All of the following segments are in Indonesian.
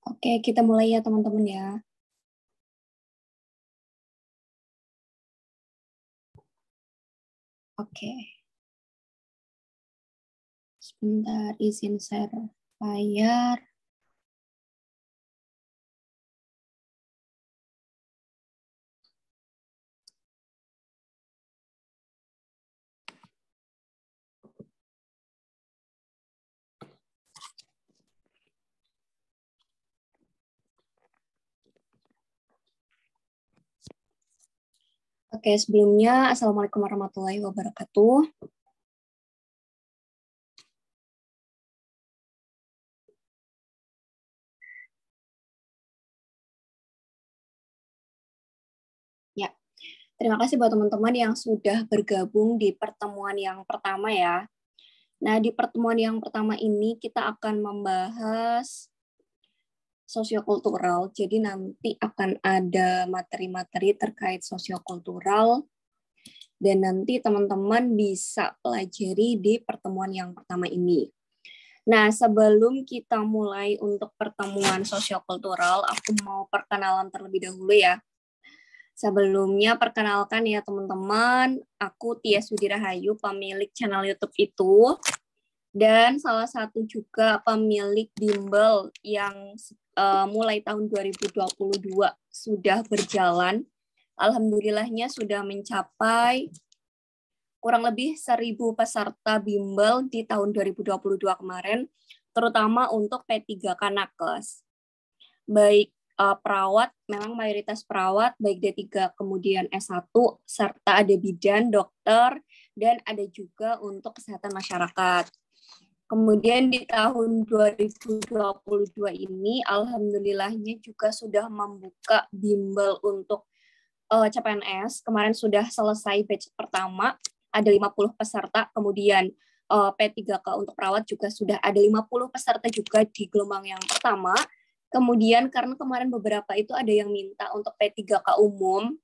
Oke, kita mulai ya teman-teman ya. Oke. Sebentar, izin share layar. Oke, sebelumnya Assalamualaikum warahmatullahi wabarakatuh. Ya, terima kasih buat teman-teman yang sudah bergabung di pertemuan yang pertama ya. Nah, di pertemuan yang pertama ini kita akan membahas sosiokultural. Jadi nanti akan ada materi-materi terkait sosiokultural dan nanti teman-teman bisa pelajari di pertemuan yang pertama ini. Nah, sebelum kita mulai untuk pertemuan sosiokultural, aku mau perkenalan terlebih dahulu ya. Sebelumnya perkenalkan ya teman-teman, aku Tias Widirahayu, pemilik channel YouTube itu, dan salah satu juga pemilik bimbel yang mulai tahun 2022 sudah berjalan. Alhamdulillahnya sudah mencapai kurang lebih 1.000 peserta bimbel di tahun 2022 kemarin, terutama untuk P3K Nakes. Baik perawat, memang mayoritas perawat, baik D3 kemudian S1, serta ada bidan, dokter, dan ada juga untuk kesehatan masyarakat. Kemudian di tahun 2022 ini, alhamdulillahnya juga sudah membuka bimbel untuk CPNS. Kemarin sudah selesai batch pertama, ada 50 peserta, kemudian P3K untuk perawat juga sudah ada 50 peserta juga di gelombang yang pertama. Kemudian karena kemarin beberapa itu ada yang minta untuk P3K umum,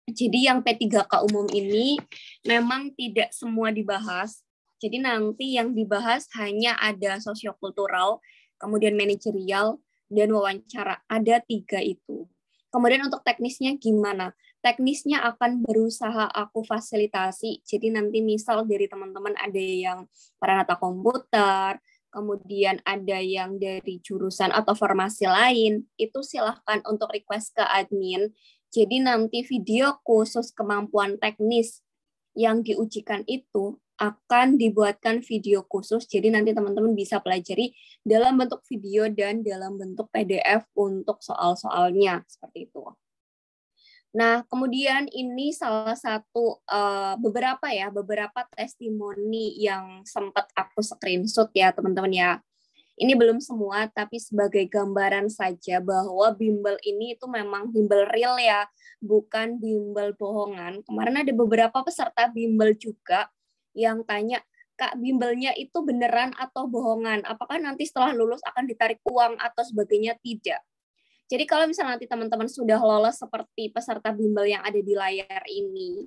jadi yang P3K umum ini memang tidak semua dibahas. Jadi nanti yang dibahas hanya ada sosiokultural, kemudian manajerial, dan wawancara. Ada 3 itu. Kemudian untuk teknisnya gimana? Teknisnya akan berusaha aku fasilitasi. Jadi nanti misal dari teman-teman ada yang peranata komputer, kemudian ada yang dari jurusan atau formasi lain, itu silahkan untuk request ke admin. Jadi nanti video khusus kemampuan teknis yang diujikan itu akan dibuatkan video khusus. Jadi nanti teman-teman bisa pelajari dalam bentuk video dan dalam bentuk PDF untuk soal-soalnya. Seperti itu. Nah, kemudian ini salah satu beberapa testimoni yang sempat aku screenshot ya, teman-teman ya. Ini belum semua, tapi sebagai gambaran saja bahwa bimbel ini itu memang bimbel real ya, bukan bimbel bohongan. Kemarin ada beberapa peserta bimbel juga yang tanya, Kak, bimbelnya itu beneran atau bohongan? Apakah nanti setelah lulus akan ditarik uang atau sebagainya? Tidak. Jadi kalau misalnya nanti teman-teman sudah lolos seperti peserta bimbel yang ada di layar ini,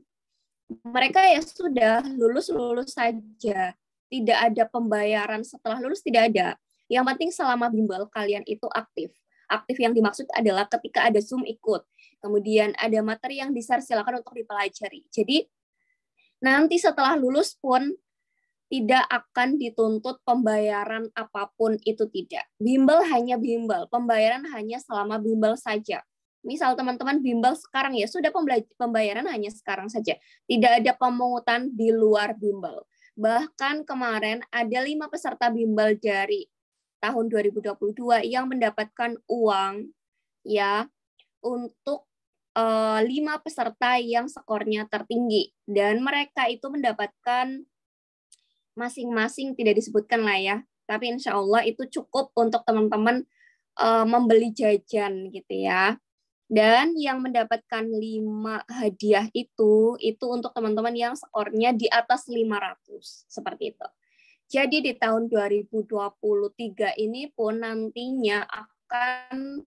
mereka ya sudah lulus saja. Tidak ada pembayaran setelah lulus, tidak ada. Yang penting selama bimbel kalian itu aktif. Aktif yang dimaksud adalah ketika ada Zoom ikut. Kemudian ada materi yang di-share, silakan untuk dipelajari. Jadi nanti setelah lulus pun tidak akan dituntut pembayaran apapun, itu tidak. Bimbel hanya bimbel, pembayaran hanya selama bimbel saja. Misal teman-teman bimbel sekarang ya sudah pembayaran hanya sekarang saja. Tidak ada pemungutan di luar bimbel. Bahkan kemarin ada 5 peserta bimbel dari tahun 2022 yang mendapatkan uang ya untuk 5 peserta yang skornya tertinggi, dan mereka itu mendapatkan masing-masing tidak disebutkan lah ya, tapi insya Allah itu cukup untuk teman-teman membeli jajan gitu ya. Dan yang mendapatkan 5 hadiah itu untuk teman-teman yang skornya di atas 500, seperti itu. Jadi di tahun 2023 ini pun nantinya akan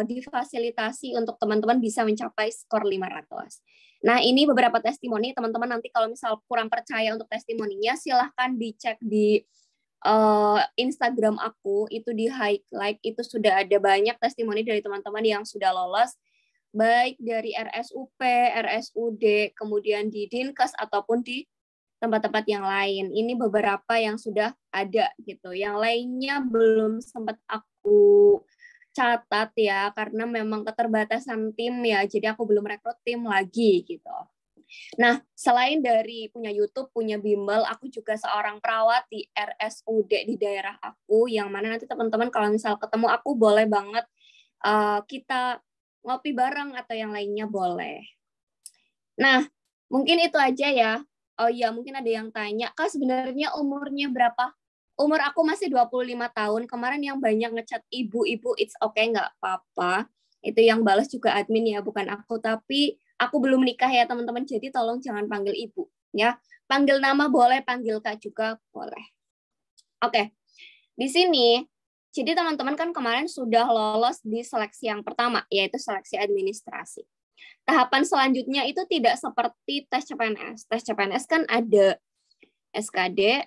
difasilitasi untuk teman-teman bisa mencapai skor 500. Nah, ini beberapa testimoni, teman-teman nanti kalau misal kurang percaya untuk testimoninya, silahkan dicek di Instagram aku, itu di highlight, itu sudah ada banyak testimoni dari teman-teman yang sudah lolos, baik dari RSUP, RSUD, kemudian di Dinkes, ataupun di tempat-tempat yang lain. Ini beberapa yang sudah ada gitu. Yang lainnya belum sempat aku catat ya, karena memang keterbatasan tim ya, jadi aku belum rekrut tim lagi gitu. Nah, selain dari punya YouTube, punya bimbel, aku juga seorang perawat di RSUD di daerah aku, yang mana nanti teman-teman kalau misal ketemu aku boleh banget kita ngopi bareng atau yang lainnya boleh. Nah, mungkin itu aja ya. Oh iya, mungkin ada yang tanya, Kak sebenarnya umurnya berapa? Umur aku masih 25 tahun. Kemarin yang banyak ngechat ibu-ibu, it's okay, nggak apa-apa. Itu yang balas juga admin ya, bukan aku. Tapi aku belum menikah ya teman-teman, jadi tolong jangan panggil ibu. Ya, panggil nama boleh, panggil Kak juga boleh. Oke, di sini, jadi teman-teman kan kemarin sudah lolos di seleksi yang pertama, yaitu seleksi administrasi. Tahapan selanjutnya itu tidak seperti tes CPNS. Tes CPNS kan ada SKD,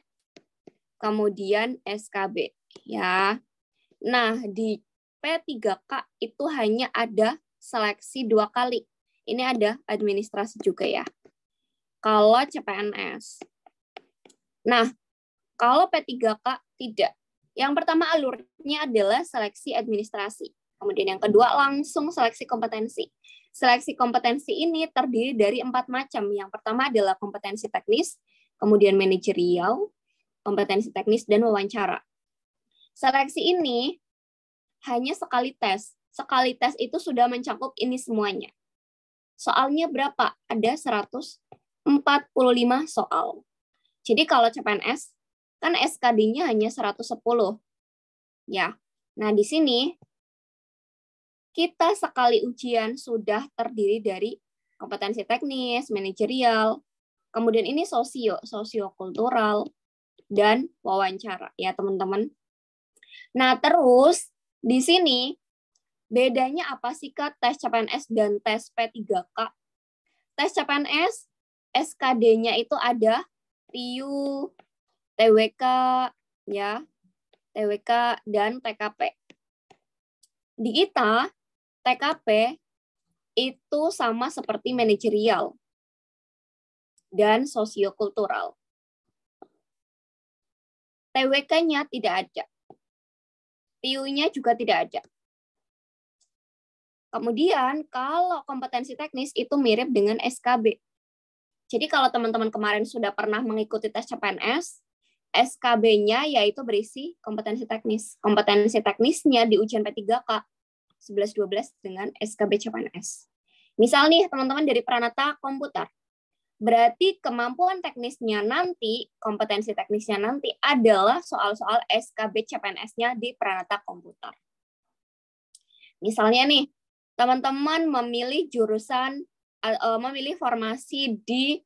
kemudian SKB ya. Nah, di P3K itu hanya ada seleksi 2 kali. Ini ada administrasi juga ya. Kalau CPNS. Nah, kalau P3K tidak. Yang pertama alurnya adalah seleksi administrasi. Kemudian yang kedua langsung seleksi kompetensi. Seleksi kompetensi ini terdiri dari 4 macam. Yang pertama adalah kompetensi teknis, kemudian manajerial, kompetensi teknis, dan wawancara. Seleksi ini hanya sekali tes. Sekali tes itu sudah mencakup ini semuanya. Soalnya berapa? Ada 145 soal. Jadi kalau CPNS, kan SKD-nya hanya 110. Ya. Nah, di sini kita sekali ujian sudah terdiri dari kompetensi teknis, manajerial, kemudian ini sosiokultural, dan wawancara ya teman-teman. Nah, terus di sini bedanya apa sih Kak tes CPNS dan tes P3K? Tes CPNS SKD-nya itu ada TIU, TWK ya, TWK dan TKP. Di kita TKP itu sama seperti manajerial dan sosiokultural. TWK-nya tidak ada. TIU-nya juga tidak ada. Kemudian kalau kompetensi teknis itu mirip dengan SKB. Jadi kalau teman-teman kemarin sudah pernah mengikuti tes CPNS, SKB-nya yaitu berisi kompetensi teknis. Kompetensi teknisnya di ujian P3K 11-12 dengan SKB CPNS. Misal nih teman-teman dari Pranata Komputer. Berarti kemampuan teknisnya nanti, kompetensi teknisnya nanti adalah soal-soal SKB CPNS-nya di Pranata Komputer. Misalnya nih, teman-teman memilih jurusan, memilih formasi di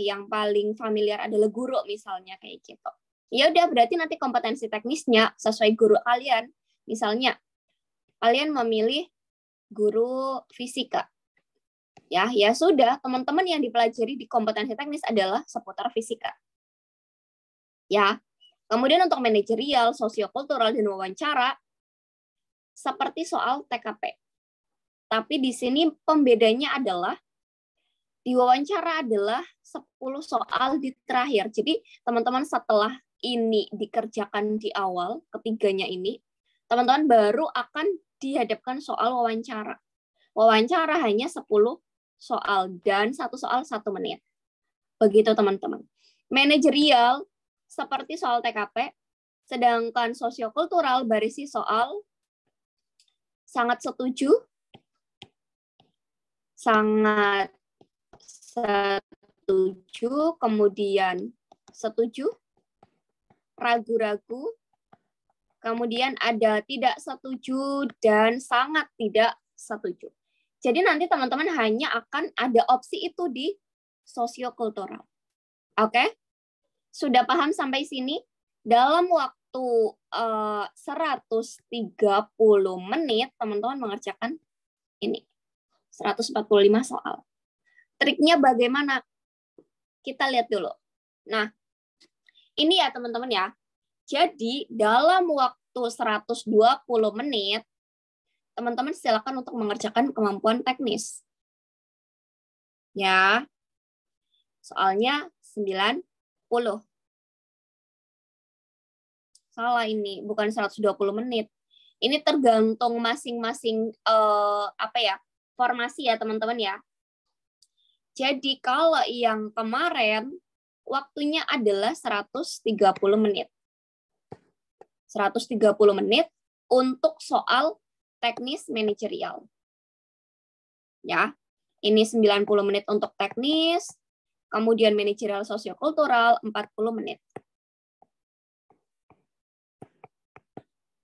yang paling familiar adalah guru misalnya kayak gitu. Ya udah berarti nanti kompetensi teknisnya sesuai guru kalian. Misalnya kalian memilih guru fisika. Ya sudah, teman-teman yang dipelajari di kompetensi teknis adalah seputar fisika. Ya. Kemudian untuk manajerial, sosiokultural, dan wawancara seperti soal TKP. Tapi di sini pembedanya adalah di wawancara adalah 10 soal di terakhir. Jadi teman-teman setelah ini dikerjakan di awal, ketiganya ini, teman-teman baru akan dihadapkan soal wawancara. Wawancara hanya 10 soal dan satu soal 1 menit. Begitu teman-teman. Manajerial seperti soal TKP, sedangkan sosiokultural berisi soal sangat setuju, sangat setuju, kemudian setuju, ragu-ragu, kemudian ada tidak setuju, dan sangat tidak setuju. Jadi nanti teman-teman hanya akan ada opsi itu di sosiokultural. Oke? Sudah paham sampai sini? Dalam waktu 130 menit, teman-teman mengerjakan ini. 145 soal. Triknya bagaimana? Kita lihat dulu. Nah, ini ya teman-teman ya. Jadi dalam waktu 120 menit, teman-teman silakan untuk mengerjakan kemampuan teknis. Ya. Soalnya 90. Salah ini, bukan 120 menit. Ini tergantung masing-masing formasi ya teman-teman ya. Jadi kalau yang kemarin waktunya adalah 130 menit. 130 menit untuk soal teknis manajerial. Ya. Ini 90 menit untuk teknis, kemudian manajerial sosiokultural 40 menit.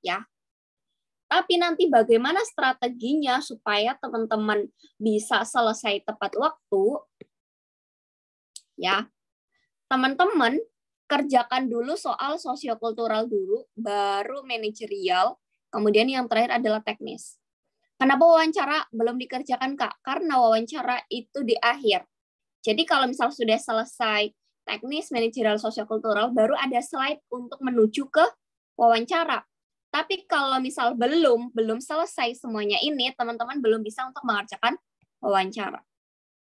Ya. Tapi nanti bagaimana strateginya supaya teman-teman bisa selesai tepat waktu? Ya. Teman-teman kerjakan dulu soal sosiokultural dulu, baru manajerial, kemudian yang terakhir adalah teknis. Kenapa wawancara belum dikerjakan, Kak? Karena wawancara itu di akhir. Jadi kalau misal sudah selesai teknis, manajerial, sosiokultural, baru ada slide untuk menuju ke wawancara. Tapi kalau misal belum selesai semuanya ini, teman-teman belum bisa untuk mengerjakan wawancara.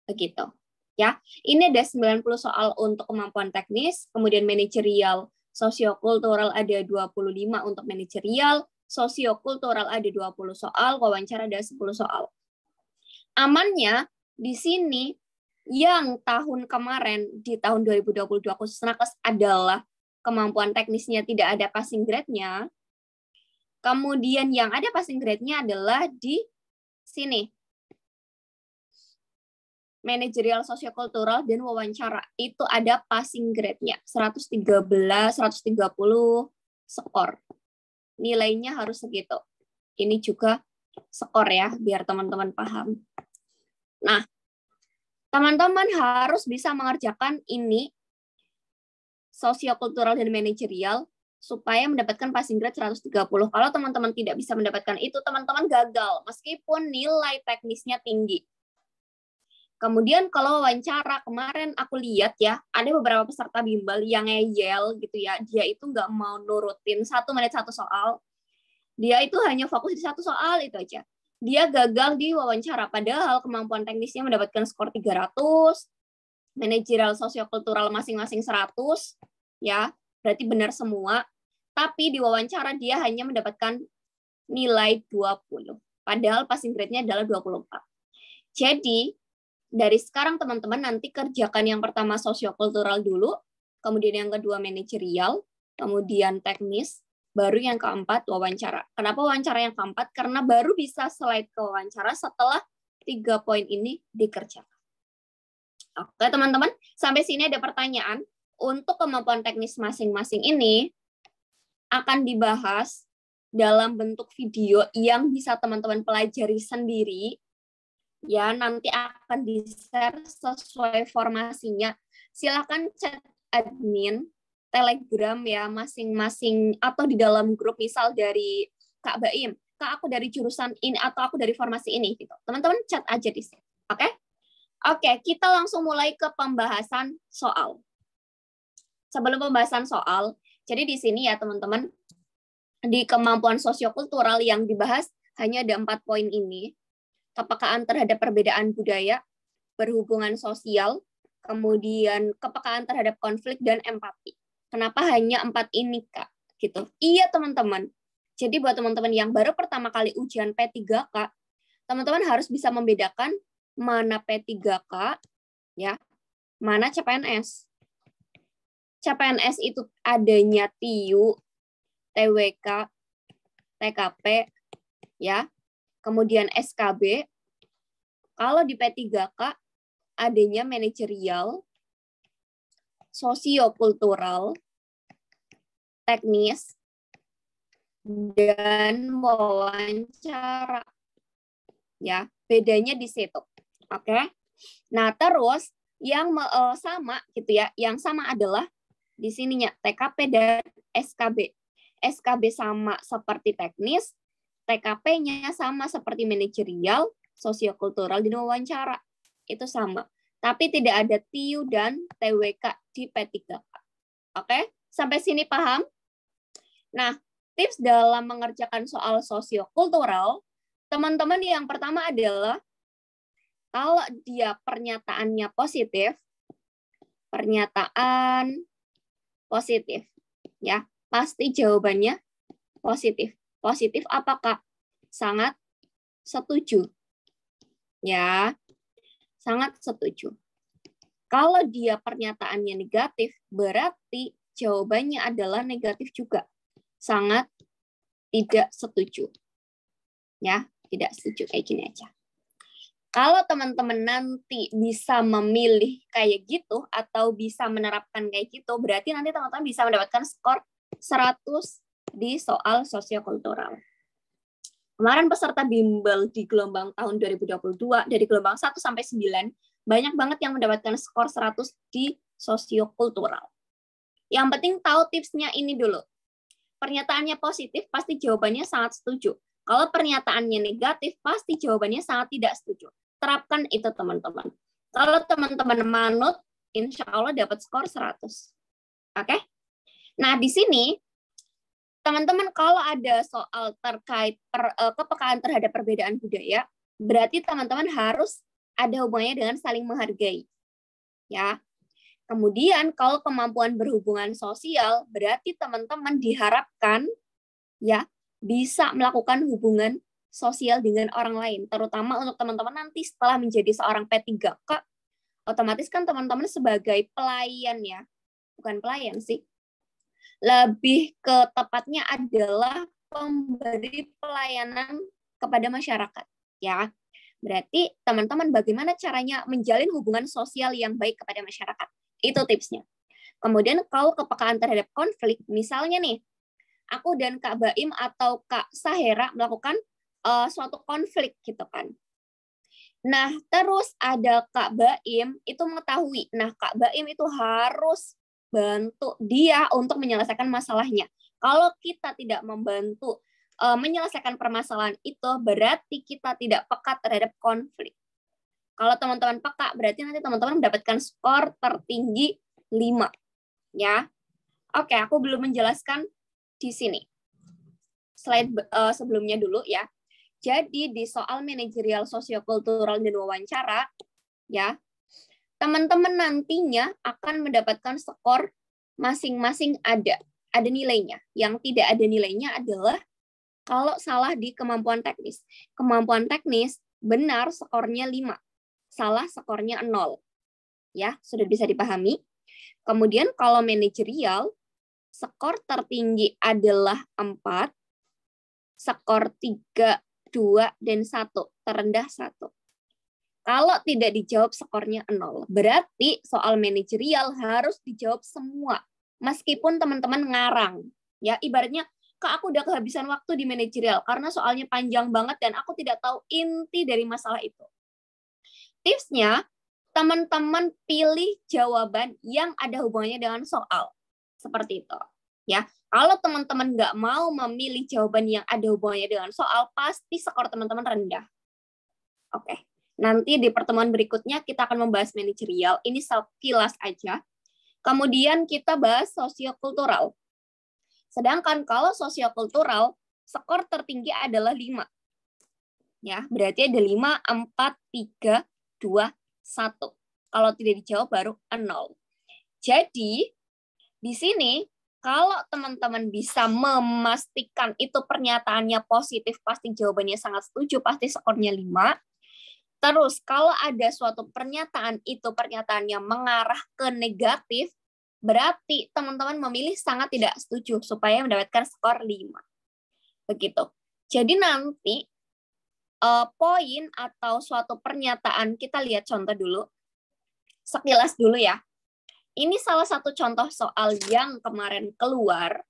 Begitu. Ya, ini ada 90 soal untuk kemampuan teknis, kemudian manajerial, sosiokultural ada 25 untuk manajerial, sosiokultural ada 20 soal, wawancara ada 10 soal. Amannya di sini yang tahun kemarin di tahun 2022 khusus nakes adalah kemampuan teknisnya tidak ada passing grade-nya. Kemudian yang ada passing grade-nya adalah di sini. Manajerial, sosiokultural, dan wawancara. Itu ada passing grade-nya. 113, 130 skor. Nilainya harus segitu. Ini juga skor ya, biar teman-teman paham. Nah, teman-teman harus bisa mengerjakan ini, sosiokultural dan manajerial, supaya mendapatkan passing grade 130. Kalau teman-teman tidak bisa mendapatkan itu, teman-teman gagal, meskipun nilai teknisnya tinggi. Kemudian kalau wawancara, kemarin aku lihat ya, ada beberapa peserta bimbel yang ngeyel gitu ya, dia itu nggak mau nurutin 1 menit 1 soal, dia itu hanya fokus di 1 soal itu aja. Dia gagal di wawancara, padahal kemampuan teknisnya mendapatkan skor 300, manajerial sosiokultural masing-masing 100, ya, berarti benar semua. Tapi di wawancara dia hanya mendapatkan nilai 20. Padahal passing grade-nya adalah 24. Jadi, dari sekarang teman-teman nanti kerjakan yang pertama sosiokultural dulu, kemudian yang kedua manajerial, kemudian teknis, baru yang keempat wawancara. Kenapa wawancara yang keempat? Karena baru bisa slide ke wawancara setelah 3 poin ini dikerjakan. Oke teman-teman, sampai sini ada pertanyaan. Untuk kemampuan teknis masing-masing ini akan dibahas dalam bentuk video yang bisa teman-teman pelajari sendiri. Ya, nanti akan di-share sesuai formasinya. Silakan chat admin Telegram ya masing-masing, atau di dalam grup, misal dari Kak Baim, Kak aku dari jurusan ini atau aku dari formasi ini gitu. Teman-teman chat aja di sini. Oke? Oke, kita langsung mulai ke pembahasan soal. Sebelum pembahasan soal, jadi di sini ya teman-teman, di kemampuan sosiokultural yang dibahas hanya ada 4 poin ini. Kepekaan terhadap perbedaan budaya, berhubungan sosial, kemudian kepekaan terhadap konflik, dan empati. Kenapa hanya 4 ini, Kak? Gitu. Iya, teman-teman. Jadi buat teman-teman yang baru pertama kali ujian P3K, teman-teman harus bisa membedakan mana P3K, ya, mana CPNS. CPNS itu adanya TIU, TWK, TKP, ya, kemudian SKB. Kalau di P3K adanya manajerial, sosiokultural, teknis, dan wawancara. Ya, bedanya di situ. Oke. Nah, terus yang sama gitu ya, yang sama adalah di sininya TKP dan SKB. SKB sama seperti teknis, TKP-nya sama seperti manajerial, sosiokultural, dan wawancara. Itu sama. Tapi tidak ada TIU dan TWK di P3K. Oke? Sampai sini paham? Nah, tips dalam mengerjakan soal sosiokultural, teman-teman yang pertama adalah kalau dia pernyataannya positif, pernyataan positif, ya, pasti jawabannya positif. Positif apakah? Sangat setuju. Ya, sangat setuju. Kalau dia pernyataannya negatif, berarti jawabannya adalah negatif juga. Sangat tidak setuju. Ya, tidak setuju kayak gini aja. Kalau teman-teman nanti bisa memilih kayak gitu atau bisa menerapkan kayak gitu, berarti nanti teman-teman bisa mendapatkan skor 100 di soal sosiokultural. Kemarin peserta bimbel di gelombang tahun 2022 dari gelombang 1 sampai 9 banyak banget yang mendapatkan skor 100 di sosiokultural. Yang penting tahu tipsnya ini dulu. Pernyataannya positif pasti jawabannya sangat setuju. Kalau pernyataannya negatif pasti jawabannya sangat tidak setuju. Terapkan itu teman-teman. Kalau teman-teman manut, insya Allah dapat skor 100. Oke? Nah, di sini, teman-teman kalau ada soal terkait kepekaan terhadap perbedaan budaya, berarti teman-teman harus ada hubungannya dengan saling menghargai. Ya. Kemudian, kalau kemampuan berhubungan sosial, berarti teman-teman diharapkan ya bisa melakukan hubungan sosial dengan orang lain, terutama untuk teman-teman nanti setelah menjadi seorang P3K, otomatis kan teman-teman sebagai pelayan ya, bukan pelayan sih, lebih ke tepatnya adalah pemberi pelayanan kepada masyarakat, ya. Berarti teman-teman bagaimana caranya menjalin hubungan sosial yang baik kepada masyarakat, itu tipsnya. Kemudian kalau kepekaan terhadap konflik, misalnya nih, aku dan Kak Baim atau Kak Sahera melakukan suatu konflik gitu kan. Nah, terus ada Kak Baim itu mengetahui, nah Kak Baim itu harus bantu dia untuk menyelesaikan masalahnya. Kalau kita tidak membantu menyelesaikan permasalahan itu, berarti kita tidak peka terhadap konflik. Kalau teman-teman peka, berarti nanti teman-teman mendapatkan skor tertinggi 5. Ya. Oke, aku belum menjelaskan di sini. Slide sebelumnya dulu ya. Jadi di soal manajerial sosiokultural dan wawancara, ya, teman-teman nantinya akan mendapatkan skor masing-masing ada nilainya. Yang tidak ada nilainya adalah kalau salah di kemampuan teknis. Kemampuan teknis benar skornya 5, salah skornya 0. Ya, sudah bisa dipahami. Kemudian kalau manajerial, skor tertinggi adalah 4, skor 3, 2, dan 1, terendah 1. Kalau tidak dijawab skornya 0. Berarti soal manajerial harus dijawab semua. Meskipun teman-teman ngarang. Ya, ibaratnya, Kak, aku udah kehabisan waktu di manajerial karena soalnya panjang banget dan aku tidak tahu inti dari masalah itu. Tipsnya, teman-teman pilih jawaban yang ada hubungannya dengan soal. Seperti itu. Ya, kalau teman-teman nggak mau memilih jawaban yang ada hubungannya dengan soal, pasti skor teman-teman rendah. Oke, nanti di pertemuan berikutnya kita akan membahas manajerial. Ini sekilas aja. Kemudian kita bahas sosiokultural. Sedangkan kalau sosiokultural, skor tertinggi adalah 5. Ya, berarti ada 5, 4, 3, 2, 1. Kalau tidak dijawab baru 0. Jadi, di sini kalau teman-teman bisa memastikan itu pernyataannya positif, pasti jawabannya sangat setuju, pasti skornya 5. Terus, kalau ada suatu pernyataan itu pernyataannya mengarah ke negatif, berarti teman-teman memilih sangat tidak setuju supaya mendapatkan skor 5. Begitu. Jadi nanti poin atau suatu pernyataan, kita lihat contoh dulu. Sekilas dulu ya. Ini salah satu contoh soal yang kemarin keluar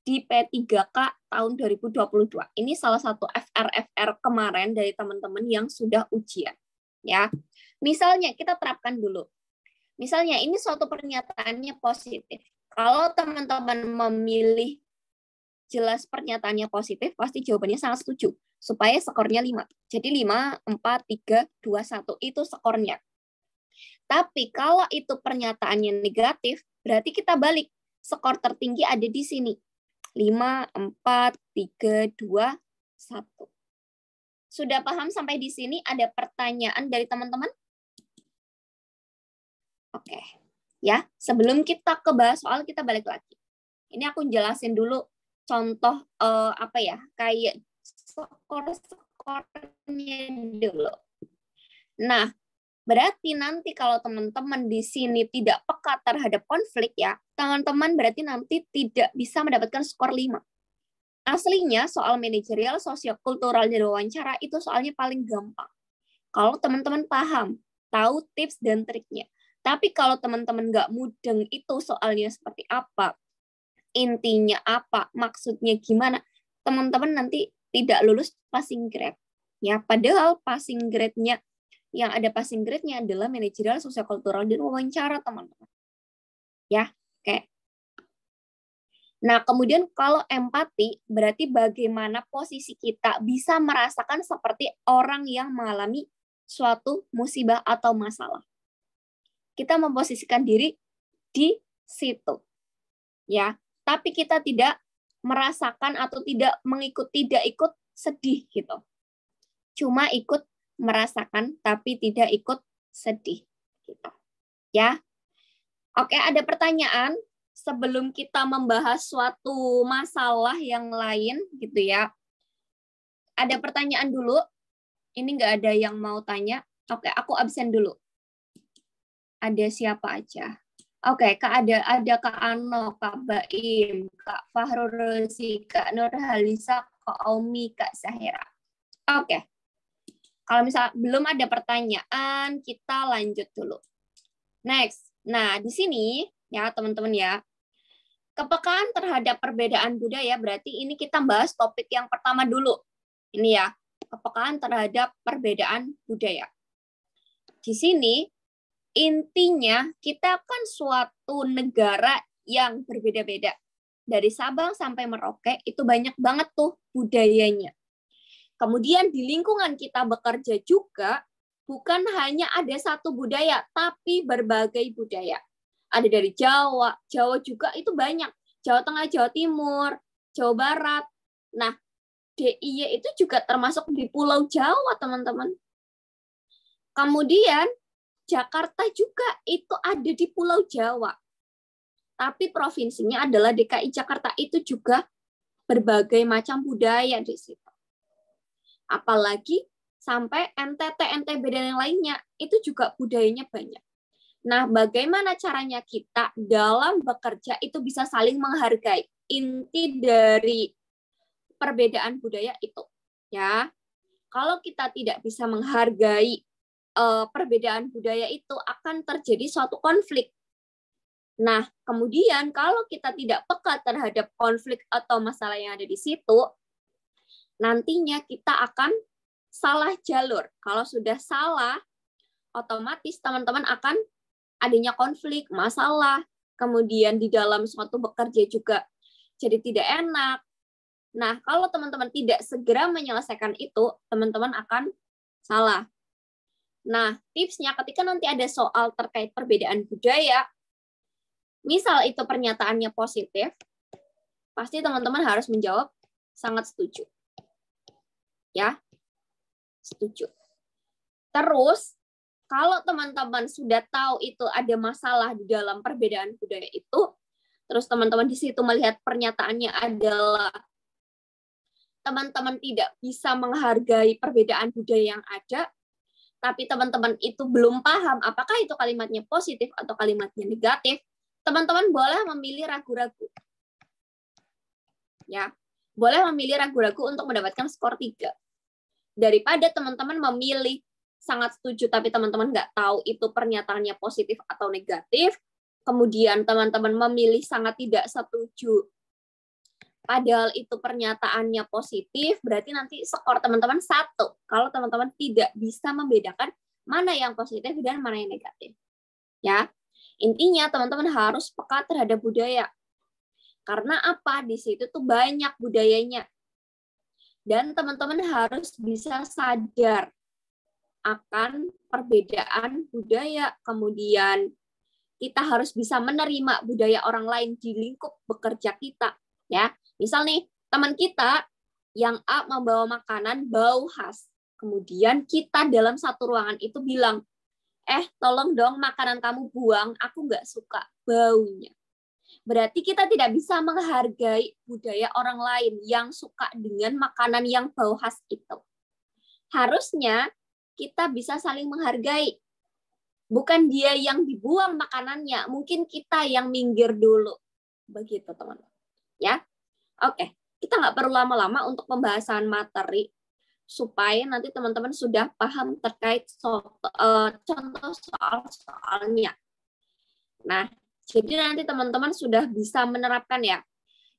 di P3K tahun 2022. Ini salah satu FR kemarin dari teman-teman yang sudah ujian. Ya, misalnya kita terapkan dulu. Misalnya ini suatu pernyataannya positif. Kalau teman-teman memilih jelas pernyataannya positif, pasti jawabannya sangat setuju. Supaya skornya 5. Jadi 5, 4, 3, 2, 1 itu skornya. Tapi kalau itu pernyataannya negatif, berarti kita balik. Skor tertinggi ada di sini. 5, 4, 3, 2, 1. Sudah paham sampai di sini? Ada pertanyaan dari teman-teman? Oke. Ya, sebelum kita ke bahas soal, kita balik lagi. Ini aku jelasin dulu contoh kayak skor-skornya dulu. Nah, berarti nanti kalau teman-teman di sini tidak peka terhadap konflik ya, teman-teman berarti nanti tidak bisa mendapatkan skor 5. Aslinya soal manajerial, sosiokultural, dan wawancara itu soalnya paling gampang. Kalau teman-teman paham, tahu tips dan triknya. Tapi kalau teman-teman nggak mudeng itu soalnya seperti apa, intinya apa, maksudnya gimana, teman-teman nanti tidak lulus passing grade. Ya, padahal passing grade-nya yang ada passing grade-nya adalah manajerial, sosiokultural, dan wawancara, teman-teman. Ya, oke. Nah, kemudian kalau empati, berarti bagaimana posisi kita bisa merasakan seperti orang yang mengalami suatu musibah atau masalah. Kita memposisikan diri di situ. Ya, tapi kita tidak merasakan atau tidak ikut sedih gitu. Cuma ikut merasakan tapi tidak ikut sedih gitu. Ya. Oke, ada pertanyaan sebelum kita membahas suatu masalah yang lain gitu ya. Ada pertanyaan dulu. Ini nggak ada yang mau tanya. Oke, aku absen dulu. Ada siapa aja? Oke, ada Kak Ano, Kak Baim, Kak Fahrul Rozi, Kak Nurhalisa, Kak Omi, Kak Zahira. Oke. Kalau misalnya belum ada pertanyaan, kita lanjut dulu. Next. Nah, di sini ya teman-teman ya, kepekaan terhadap perbedaan budaya, berarti ini kita bahas topik yang pertama dulu. Ini ya, kepekaan terhadap perbedaan budaya. Di sini, intinya kita kan suatu negara yang berbeda-beda. Dari Sabang sampai Merauke, itu banyak banget tuh budayanya. Kemudian di lingkungan kita bekerja juga, bukan hanya ada satu budaya, tapi berbagai budaya. Ada dari Jawa, Jawa juga itu banyak. Jawa Tengah, Jawa Timur, Jawa Barat. Nah, DIY itu juga termasuk di Pulau Jawa, teman-teman. Kemudian, Jakarta juga itu ada di Pulau Jawa. Tapi provinsinya adalah DKI Jakarta, itu juga berbagai macam budaya di situ. Apalagi sampai NTT, NTB, dan yang lainnya, itu juga budayanya banyak. Nah, bagaimana caranya kita dalam bekerja itu bisa saling menghargai? Inti dari perbedaan budaya itu. Ya, kalau kita tidak bisa menghargai perbedaan budaya itu, akan terjadi suatu konflik. Nah, kemudian kalau kita tidak peka terhadap konflik atau masalah yang ada di situ, nantinya kita akan salah jalur. Kalau sudah salah, otomatis teman-teman akan adanya konflik, masalah, kemudian di dalam suatu bekerja juga jadi tidak enak. Nah, kalau teman-teman tidak segera menyelesaikan itu, teman-teman akan salah. Nah, tipsnya ketika nanti ada soal terkait perbedaan budaya, misal itu pernyataannya positif, pasti teman-teman harus menjawab sangat setuju. Ya, setuju. Terus, kalau teman-teman sudah tahu itu ada masalah di dalam perbedaan budaya itu, terus teman-teman di situ melihat pernyataannya adalah teman-teman tidak bisa menghargai perbedaan budaya yang ada, tapi teman-teman itu belum paham apakah itu kalimatnya positif atau kalimatnya negatif, teman-teman boleh memilih ragu-ragu. Ya, boleh memilih ragu-ragu untuk mendapatkan skor 3. Daripada teman-teman memilih sangat setuju tapi teman-teman nggak tahu itu pernyataannya positif atau negatif, kemudian teman-teman memilih sangat tidak setuju padahal itu pernyataannya positif, berarti nanti skor teman-teman 1 kalau teman-teman tidak bisa membedakan mana yang positif dan mana yang negatif. Ya, intinya teman-teman harus peka terhadap budaya. Karena apa? Di situ tuh banyak budayanya. Dan teman-teman harus bisa sadar akan perbedaan budaya. Kemudian kita harus bisa menerima budaya orang lain di lingkup bekerja kita. Ya, misal nih, teman kita yang A membawa makanan bau khas. Kemudian kita dalam satu ruangan itu bilang, tolong dong makanan kamu buang, aku nggak suka baunya. Berarti kita tidak bisa menghargai budaya orang lain yang suka dengan makanan yang bau khas itu. Harusnya kita bisa saling menghargai. Bukan dia yang dibuang makanannya, mungkin kita yang minggir dulu. Begitu, teman-teman. Ya, oke. Kita nggak perlu lama-lama untuk pembahasan materi supaya nanti teman-teman sudah paham terkait contoh soal-soalnya. Nah, jadi nanti teman-teman sudah bisa menerapkan ya.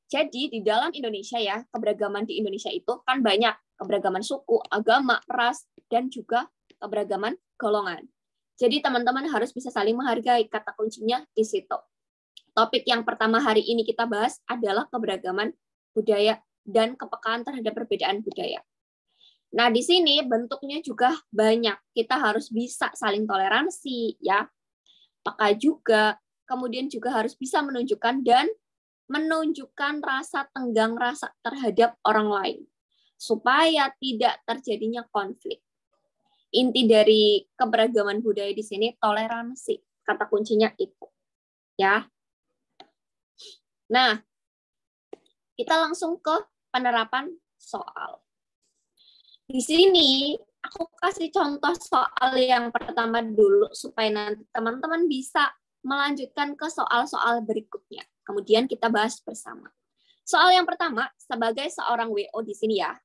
Jadi di dalam Indonesia ya, keberagaman di Indonesia itu kan banyak. Keberagaman suku, agama, ras, dan juga keberagaman golongan. Jadi teman-teman harus bisa saling menghargai. Kata kuncinya di situ. Topik yang pertama hari ini kita bahas adalah keberagaman budaya dan kepekaan terhadap perbedaan budaya. Nah, di sini bentuknya juga banyak. Kita harus bisa saling toleransi, ya, peka juga, kemudian juga harus bisa menunjukkan rasa tenggang rasa terhadap orang lain, supaya tidak terjadinya konflik. Inti dari keberagaman budaya di sini toleransi. Kata kuncinya itu. Ya. Nah, kita langsung ke penerapan soal. Di sini aku kasih contoh soal yang pertama dulu supaya nanti teman-teman bisa melanjutkan ke soal-soal berikutnya. Kemudian kita bahas bersama. Soal yang pertama, sebagai seorang WO di sini ya.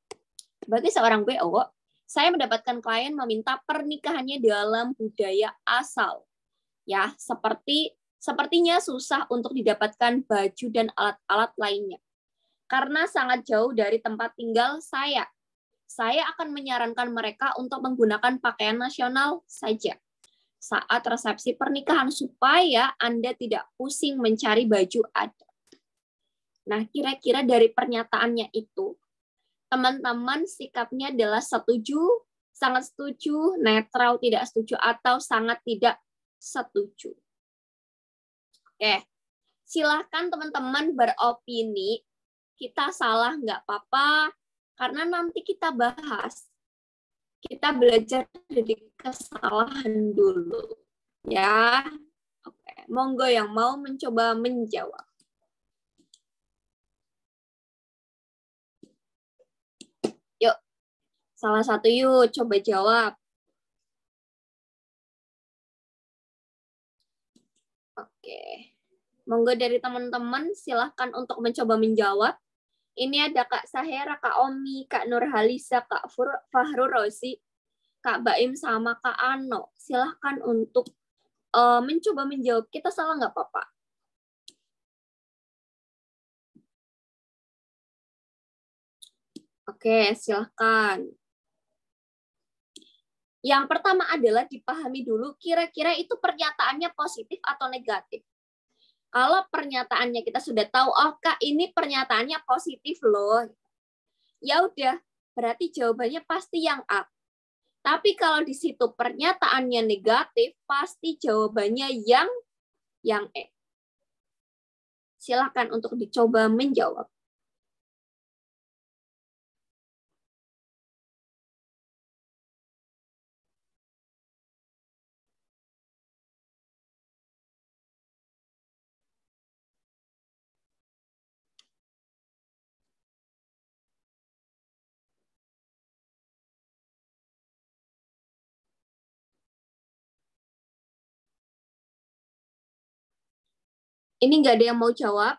Sebagai seorang WO, saya mendapatkan klien meminta pernikahannya dalam budaya asal. Ya, sepertinya susah untuk didapatkan baju dan alat-alat lainnya. Karena sangat jauh dari tempat tinggal saya. Saya akan menyarankan mereka untuk menggunakan pakaian nasional saja saat resepsi pernikahan supaya Anda tidak pusing mencari baju adat. Nah, kira-kira dari pernyataannya itu, teman-teman sikapnya adalah setuju, sangat setuju, netral, tidak setuju, atau sangat tidak setuju. Oke, silahkan teman-teman beropini. Kita salah nggak apa-apa, karena nanti kita bahas. Kita belajar dari kesalahan dulu. Ya, oke. Monggo yang mau mencoba menjawab. Yuk, salah satu yuk, coba jawab. Oke. Monggo dari teman-teman, silahkan untuk mencoba menjawab. Ini ada Kak Sahera, Kak Omi, Kak Nurhalisa, Kak Fahru Rosi, Kak Baim, sama Kak Ano. Silahkan untuk mencoba menjawab. Kita salah nggak apa-apa. Oke, silahkan. Yang pertama adalah dipahami dulu kira-kira itu pernyataannya positif atau negatif. Kalau pernyataannya kita sudah tahu, oh Kak ini pernyataannya positif loh. Ya udah, berarti jawabannya pasti yang A. Tapi kalau di situ pernyataannya negatif, pasti jawabannya yang E. Silakan untuk dicoba menjawab. Ini nggak ada yang mau jawab?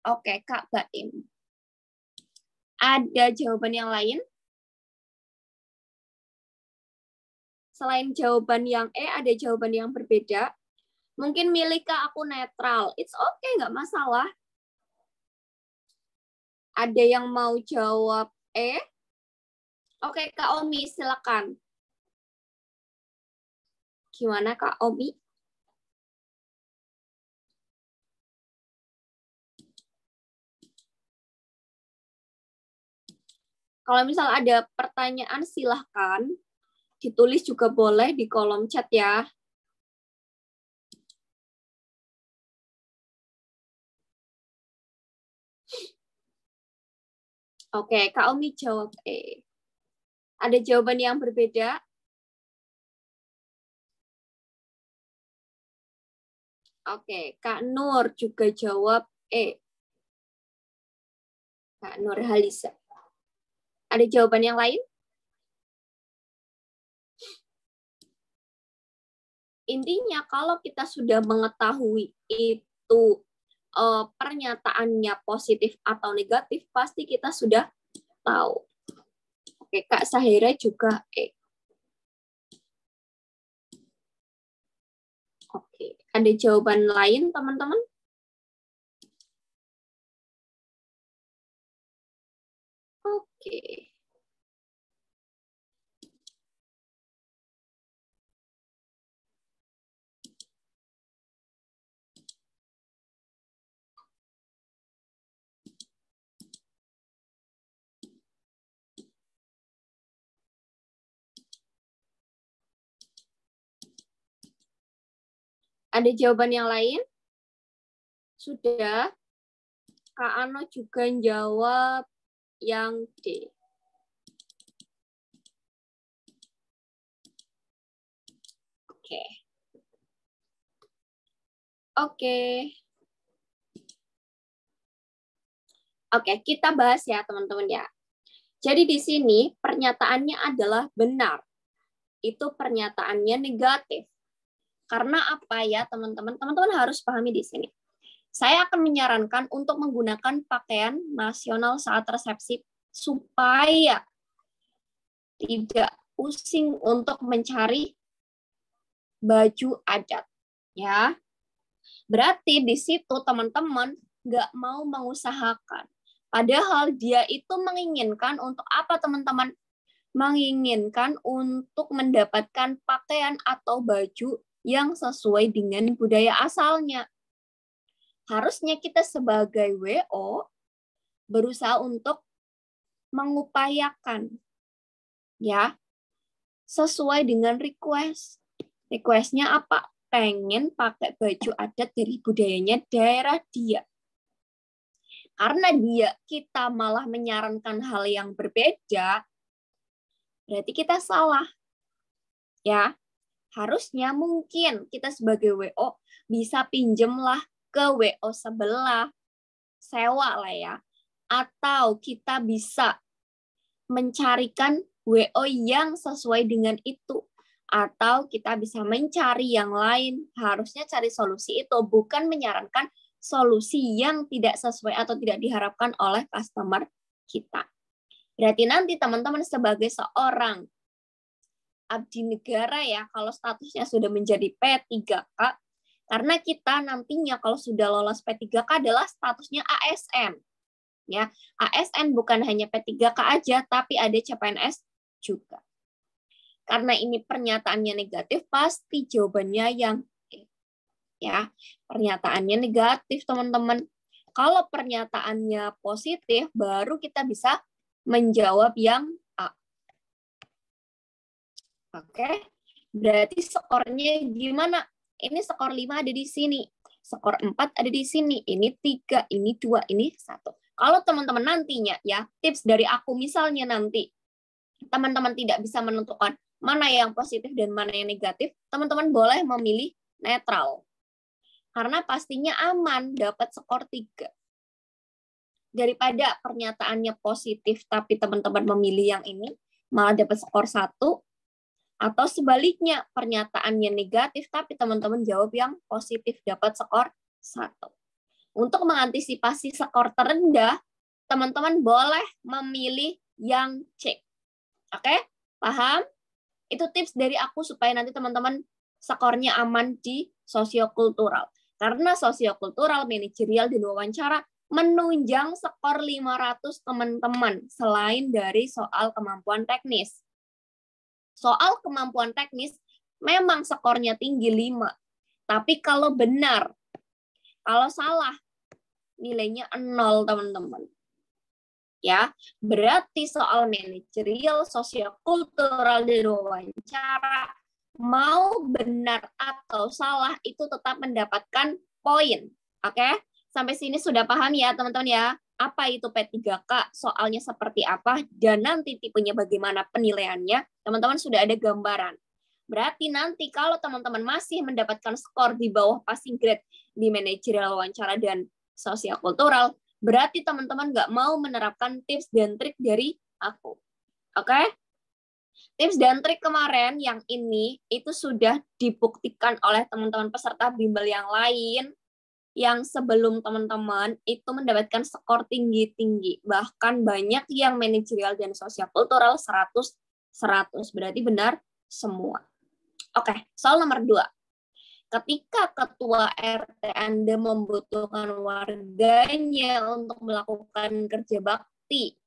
Oke, Kak Baim. Ada jawaban yang lain? Selain jawaban yang ada jawaban yang berbeda. Mungkin milih Kak aku netral. It's okay, nggak masalah. Ada yang mau jawab Oke, Kak Omi, silakan. Gimana Kak Omi? Kalau misal ada pertanyaan, silahkan. Ditulis juga boleh di kolom chat ya. Oke, Kak Omi jawab Ada jawaban yang berbeda? Oke, Kak Nur juga jawab Kak Nur Halisa. Ada jawaban yang lain? Intinya kalau kita sudah mengetahui itu pernyataannya positif atau negatif, pasti kita sudah tahu. Oke, Kak Sahira juga Oke, ada jawaban lain teman-teman? Oke. Ada jawaban yang lain? Sudah. Kak Ano juga jawab yang D. Oke. Oke. Oke, kita bahas ya teman-teman ya. Jadi di sini pernyataannya adalah benar. Itu pernyataannya negatif. Karena apa ya teman-teman? Teman-teman harus pahami di sini. Saya akan menyarankan untuk menggunakan pakaian nasional saat resepsi supaya tidak pusing untuk mencari baju adat. Ya, berarti di situ teman-teman nggak mau mengusahakan. Padahal dia itu menginginkan untuk apa teman-teman? Menginginkan untuk mendapatkan pakaian atau baju yang sesuai dengan budaya asalnya. Harusnya kita sebagai WO berusaha untuk mengupayakan ya sesuai dengan request. Requestnya apa? Pengen pakai baju adat dari budayanya daerah dia. Karena kita malah menyarankan hal yang berbeda, berarti kita salah. Ya, harusnya mungkin kita sebagai WO bisa pinjemlah ke WO sebelah, sewa lah ya. Atau kita bisa mencarikan WO yang sesuai dengan itu. Atau kita bisa mencari yang lain. Harusnya cari solusi itu, bukan menyarankan solusi yang tidak sesuai atau tidak diharapkan oleh customer kita. Berarti nanti teman-teman sebagai seorang abdi negara ya, kalau statusnya sudah menjadi P3K, karena kita nantinya kalau sudah lolos P3K adalah statusnya ASN. Ya, ASN bukan hanya P3K aja, tapi ada CPNS juga. Karena ini pernyataannya negatif, pasti jawabannya yang ya, pernyataannya negatif, teman-teman. Kalau pernyataannya positif, baru kita bisa menjawab yang A. Oke, berarti skornya gimana? Ini skor 5 ada di sini. Skor 4 ada di sini. Ini 3, ini 2, ini 1. Kalau teman-teman nantinya ya, tips dari aku misalnya nanti teman-teman tidak bisa menentukan mana yang positif dan mana yang negatif, teman-teman boleh memilih netral. Karena pastinya aman dapat skor 3. Daripada pernyataannya positif tapi teman-teman memilih yang ini, malah dapat skor 1, Atau sebaliknya, pernyataannya negatif, tapi teman-teman jawab yang positif, dapat skor 1. Untuk mengantisipasi skor terendah, teman-teman boleh memilih yang C. Oke? Paham? Itu tips dari aku supaya nanti teman-teman skornya aman di sosiokultural. Karena sosiokultural, manajerial, dan wawancara menunjang skor 500 teman-teman selain dari soal kemampuan teknis. Soal kemampuan teknis memang skornya tinggi 5. Tapi kalau benar, kalau salah, nilainya 0, teman-teman. Ya, berarti soal manajerial, sosiokultural, dan wawancara mau benar atau salah itu tetap mendapatkan poin. Oke? Sampai sini sudah paham ya, teman-teman ya? Apa itu P3K, soalnya seperti apa, dan nanti tipenya bagaimana penilaiannya, teman-teman sudah ada gambaran. Berarti nanti kalau teman-teman masih mendapatkan skor di bawah passing grade di manajerial, wawancara, dan sosiokultural, berarti teman-teman nggak mau menerapkan tips dan trik dari aku. Oke? Tips dan trik kemarin yang ini itu sudah dibuktikan oleh teman-teman peserta bimbel yang lain yang sebelum teman-teman itu mendapatkan skor tinggi-tinggi. Bahkan banyak yang manajerial dan sosiokultural 100. Berarti benar semua. Oke, soal nomor 2. Ketika ketua RT Anda membutuhkan warganya untuk melakukan kerja bakti,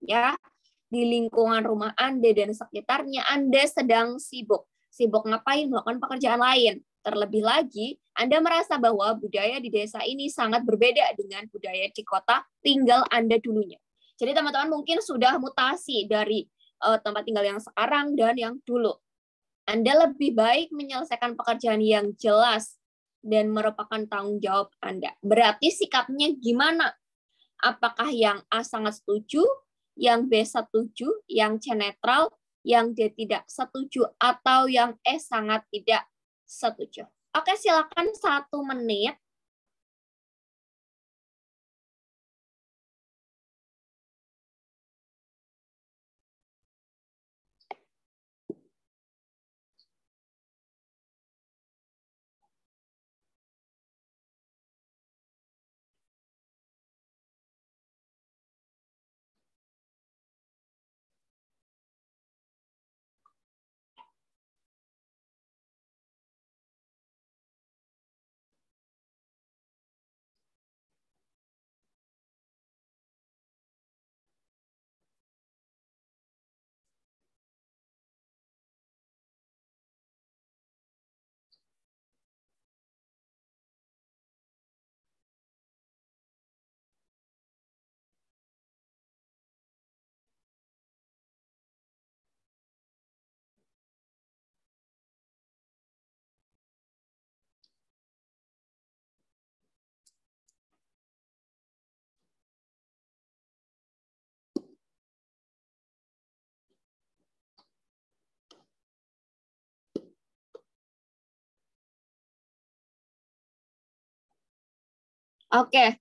ya, di lingkungan rumah Anda dan sekitarnya, Anda sedang sibuk. Sibuk ngapain? Melakukan pekerjaan lain. Terlebih lagi, Anda merasa bahwa budaya di desa ini sangat berbeda dengan budaya di kota tinggal Anda dulunya. Jadi teman-teman mungkin sudah mutasi dari tempat tinggal yang sekarang dan yang dulu. Anda lebih baik menyelesaikan pekerjaan yang jelas dan merupakan tanggung jawab Anda. Berarti sikapnya gimana? Apakah yang A sangat setuju, yang B setuju, yang C netral, yang D tidak setuju, atau yang E sangat tidak setuju? Oke, silakan 1 menit. Oke,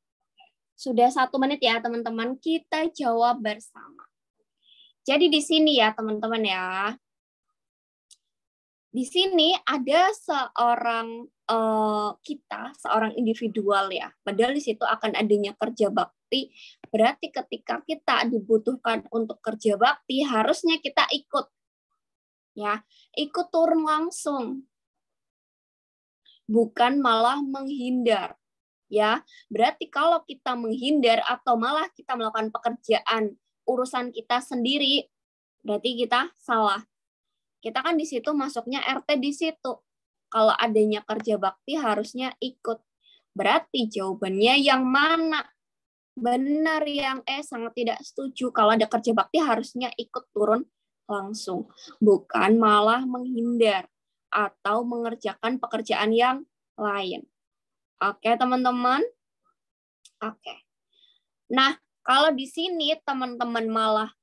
sudah 1 menit ya teman-teman. Kita jawab bersama. Jadi di sini ya teman-teman ya. Di sini ada seorang seorang individual ya. Padahal di situ akan adanya kerja bakti. Berarti ketika kita dibutuhkan untuk kerja bakti, harusnya kita ikut. Ya, ikut turun langsung. Bukan malah menghindar. Ya, berarti kalau kita menghindar atau malah kita melakukan pekerjaan urusan kita sendiri, berarti kita salah. Kita kan di situ masuknya RT di situ. Kalau adanya kerja bakti harusnya ikut. Berarti jawabannya yang mana? Benar, yang sangat tidak setuju. Kalau ada kerja bakti harusnya ikut turun langsung. Bukan malah menghindar atau mengerjakan pekerjaan yang lain. Oke, teman-teman? Oke. Nah, kalau di sini teman-teman malah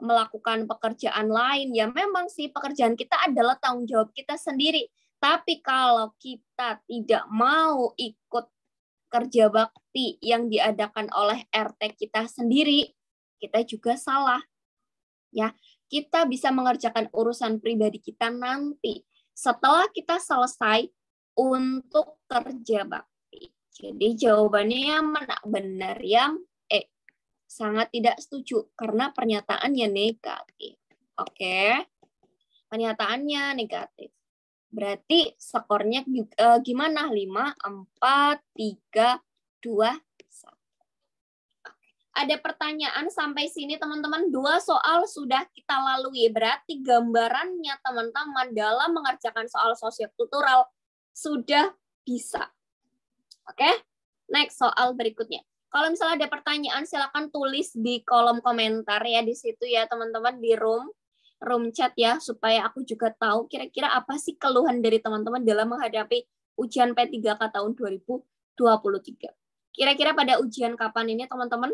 melakukan pekerjaan lain, ya memang sih pekerjaan kita adalah tanggung jawab kita sendiri. Tapi kalau kita tidak mau ikut kerja bakti yang diadakan oleh RT kita sendiri, kita juga salah. Ya, kita bisa mengerjakan urusan pribadi kita nanti setelah kita selesai untuk kerja bakti. Jadi jawabannya yang mana? Benar yang E. Sangat tidak setuju karena pernyataannya negatif. Oke. Pernyataannya negatif. Berarti skornya gimana? 5, 4, 3, 2, 1. Ada pertanyaan sampai sini teman-teman? 2 soal sudah kita lalui. Berarti gambarannya teman-teman dalam mengerjakan soal sosiokultural sudah bisa. Oke? Next soal berikutnya. Kalau misalnya ada pertanyaan silakan tulis di kolom komentar ya di situ ya teman-teman di room chat ya supaya aku juga tahu kira-kira apa sih keluhan dari teman-teman dalam menghadapi ujian P3K tahun 2023. Kira-kira pada ujian kapan ini teman-teman?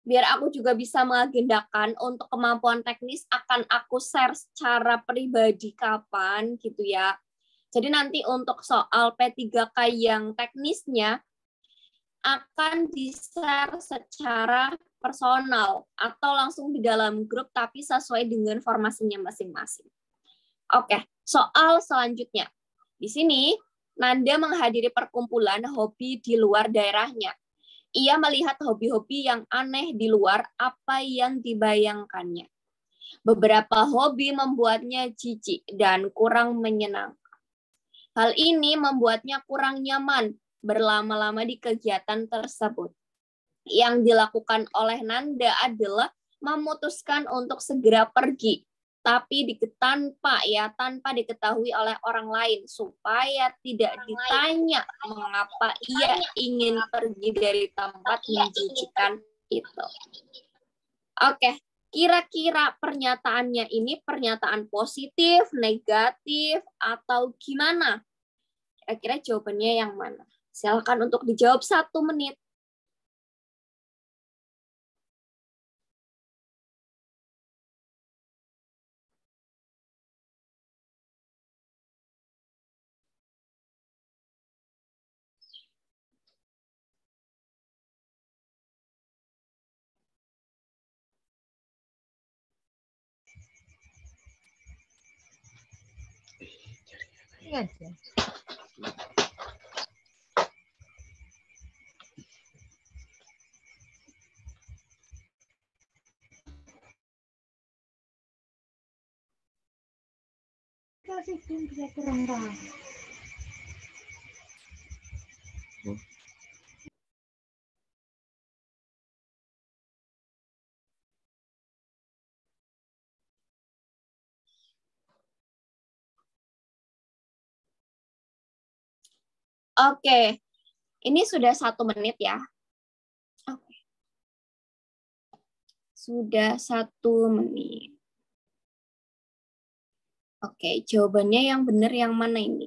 Biar aku juga bisa mengagendakan untuk kemampuan teknis akan aku share secara pribadi kapan gitu ya. Jadi nanti untuk soal P3K yang teknisnya akan di-share secara personal atau langsung di dalam grup tapi sesuai dengan formasinya masing-masing. Oke, soal selanjutnya. Di sini Nanda menghadiri perkumpulan hobi di luar daerahnya. Ia melihat hobi-hobi yang aneh di luar apa yang dibayangkannya. Beberapa hobi membuatnya jijik dan kurang menyenangkan. Hal ini membuatnya kurang nyaman berlama-lama di kegiatan tersebut. Yang dilakukan oleh Nanda adalah memutuskan untuk segera pergi, tapi tanpa diketahui oleh orang lain supaya tidak ditanya mengapa ia ingin pergi dari tempat menjijikan itu. Oke, kira-kira pernyataannya ini pernyataan positif, negatif, atau gimana? Kira-kira jawabannya yang mana? Silakan untuk dijawab 1 menit. Iya aja. Kasih bisa kurang tahu. Oke, ini sudah 1 menit ya. Oke. Sudah 1 menit. Oke, jawabannya yang benar yang mana ini?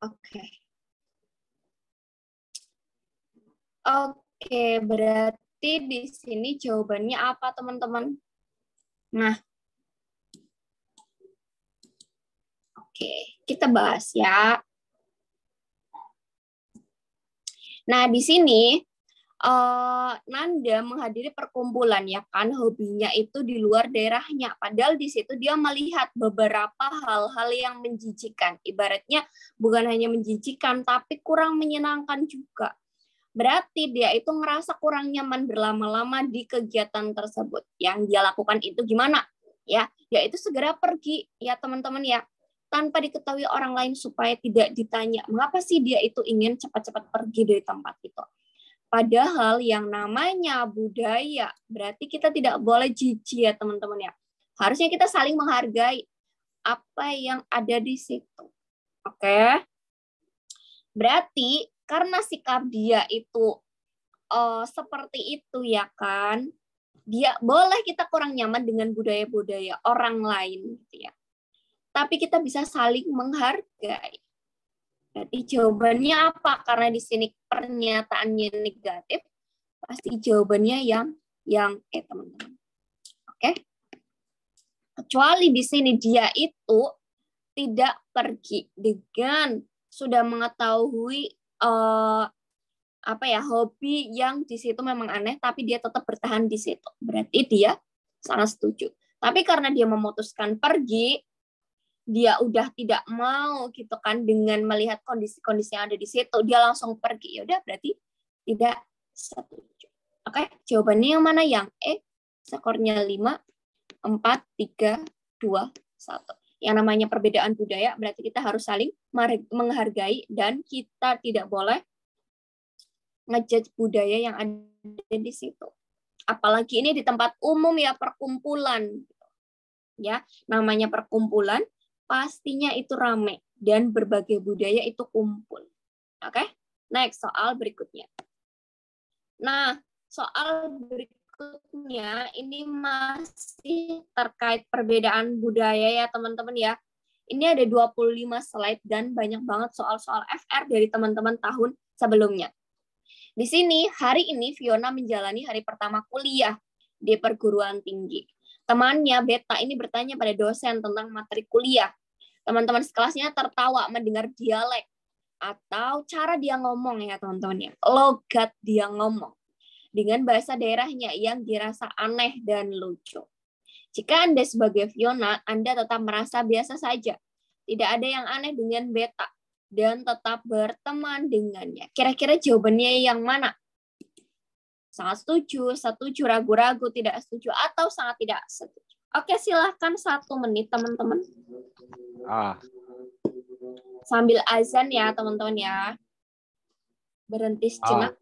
Oke. Oke, berarti di sini jawabannya apa, teman-teman? Nah, oke, kita bahas ya. Nah, di sini Nanda menghadiri perkumpulan ya kan, hobinya itu di luar daerahnya. Padahal di situ dia melihat beberapa hal-hal yang menjijikan. Ibaratnya bukan hanya menjijikan, tapi kurang menyenangkan juga. Berarti dia itu ngerasa kurang nyaman berlama-lama di kegiatan tersebut. Yang dia lakukan itu gimana? Ya, yaitu segera pergi ya teman-teman ya. Tanpa diketahui orang lain supaya tidak ditanya, mengapa sih dia itu ingin cepat-cepat pergi dari tempat itu. Padahal yang namanya budaya, berarti kita tidak boleh jijik ya teman-teman ya. Harusnya kita saling menghargai apa yang ada di situ. Oke? Berarti karena sikap dia itu seperti itu ya kan, Dia boleh kita kurang nyaman dengan budaya-budaya orang lain gitu ya. Tapi kita bisa saling menghargai. Berarti jawabannya apa? Karena di sini pernyataannya negatif, pasti jawabannya yang teman-teman. Oke? Kecuali di sini dia itu tidak pergi dengan sudah mengetahui hobi yang di situ memang aneh, tapi dia tetap bertahan di situ. Berarti dia sangat setuju. Tapi karena dia memutuskan pergi, dia udah tidak mau gitu kan dengan melihat kondisi-kondisi yang ada di situ, dia langsung pergi. Ya udah berarti tidak setuju. Oke, jawabannya yang mana? Yang skornya 5, 4, 3, 2, 1. Yang namanya perbedaan budaya berarti kita harus saling menghargai dan kita tidak boleh ngejudge budaya yang ada di situ. Apalagi ini di tempat umum ya, perkumpulan. Ya, namanya perkumpulan pastinya itu rame dan berbagai budaya itu kumpul. Oke? Next, soal berikutnya. Nah, soal berikutnya ini masih terkait perbedaan budaya ya, teman-teman ya. Ini ada 25 slide dan banyak banget soal-soal FR dari teman-teman tahun sebelumnya. Di sini, hari ini Fiona menjalani hari pertama kuliah di perguruan tinggi. Temannya, Beta, ini bertanya pada dosen tentang materi kuliah. Teman-teman sekelasnya tertawa mendengar dialek atau cara dia ngomong ya, teman-teman ya. Logat dia ngomong dengan bahasa daerahnya yang dirasa aneh dan lucu. Jika Anda sebagai Fiona, Anda tetap merasa biasa saja. Tidak ada yang aneh dengan Beta dan tetap berteman dengannya. Kira-kira jawabannya yang mana? Sangat setuju, ragu-ragu, tidak setuju, atau sangat tidak setuju. Oke, silahkan 1 menit, teman-teman. Sambil azan ya, teman-teman ya. Berhenti sejenak.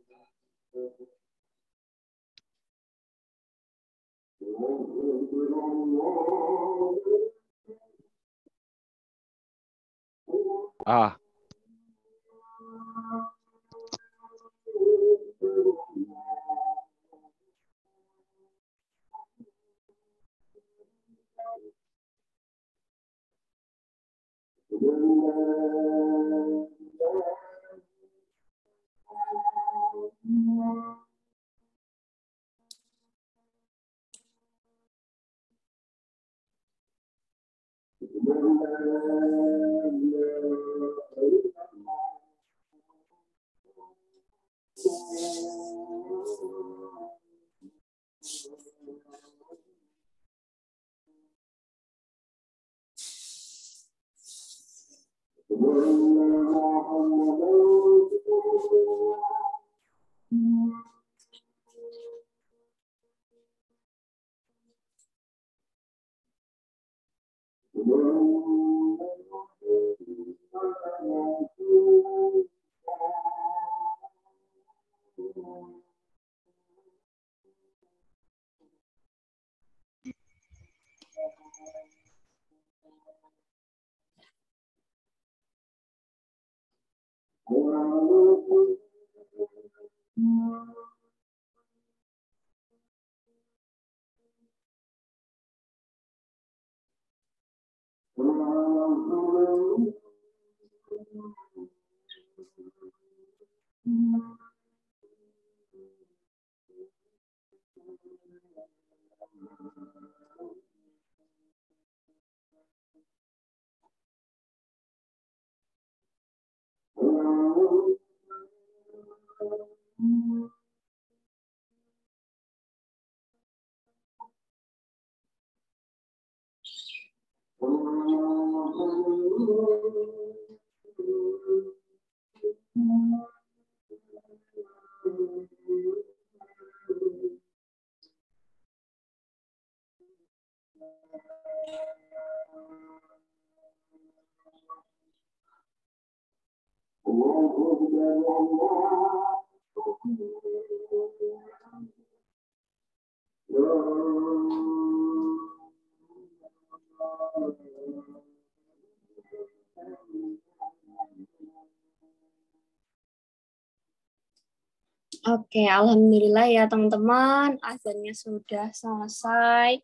Oke, alhamdulillah ya teman-teman, azannya sudah selesai.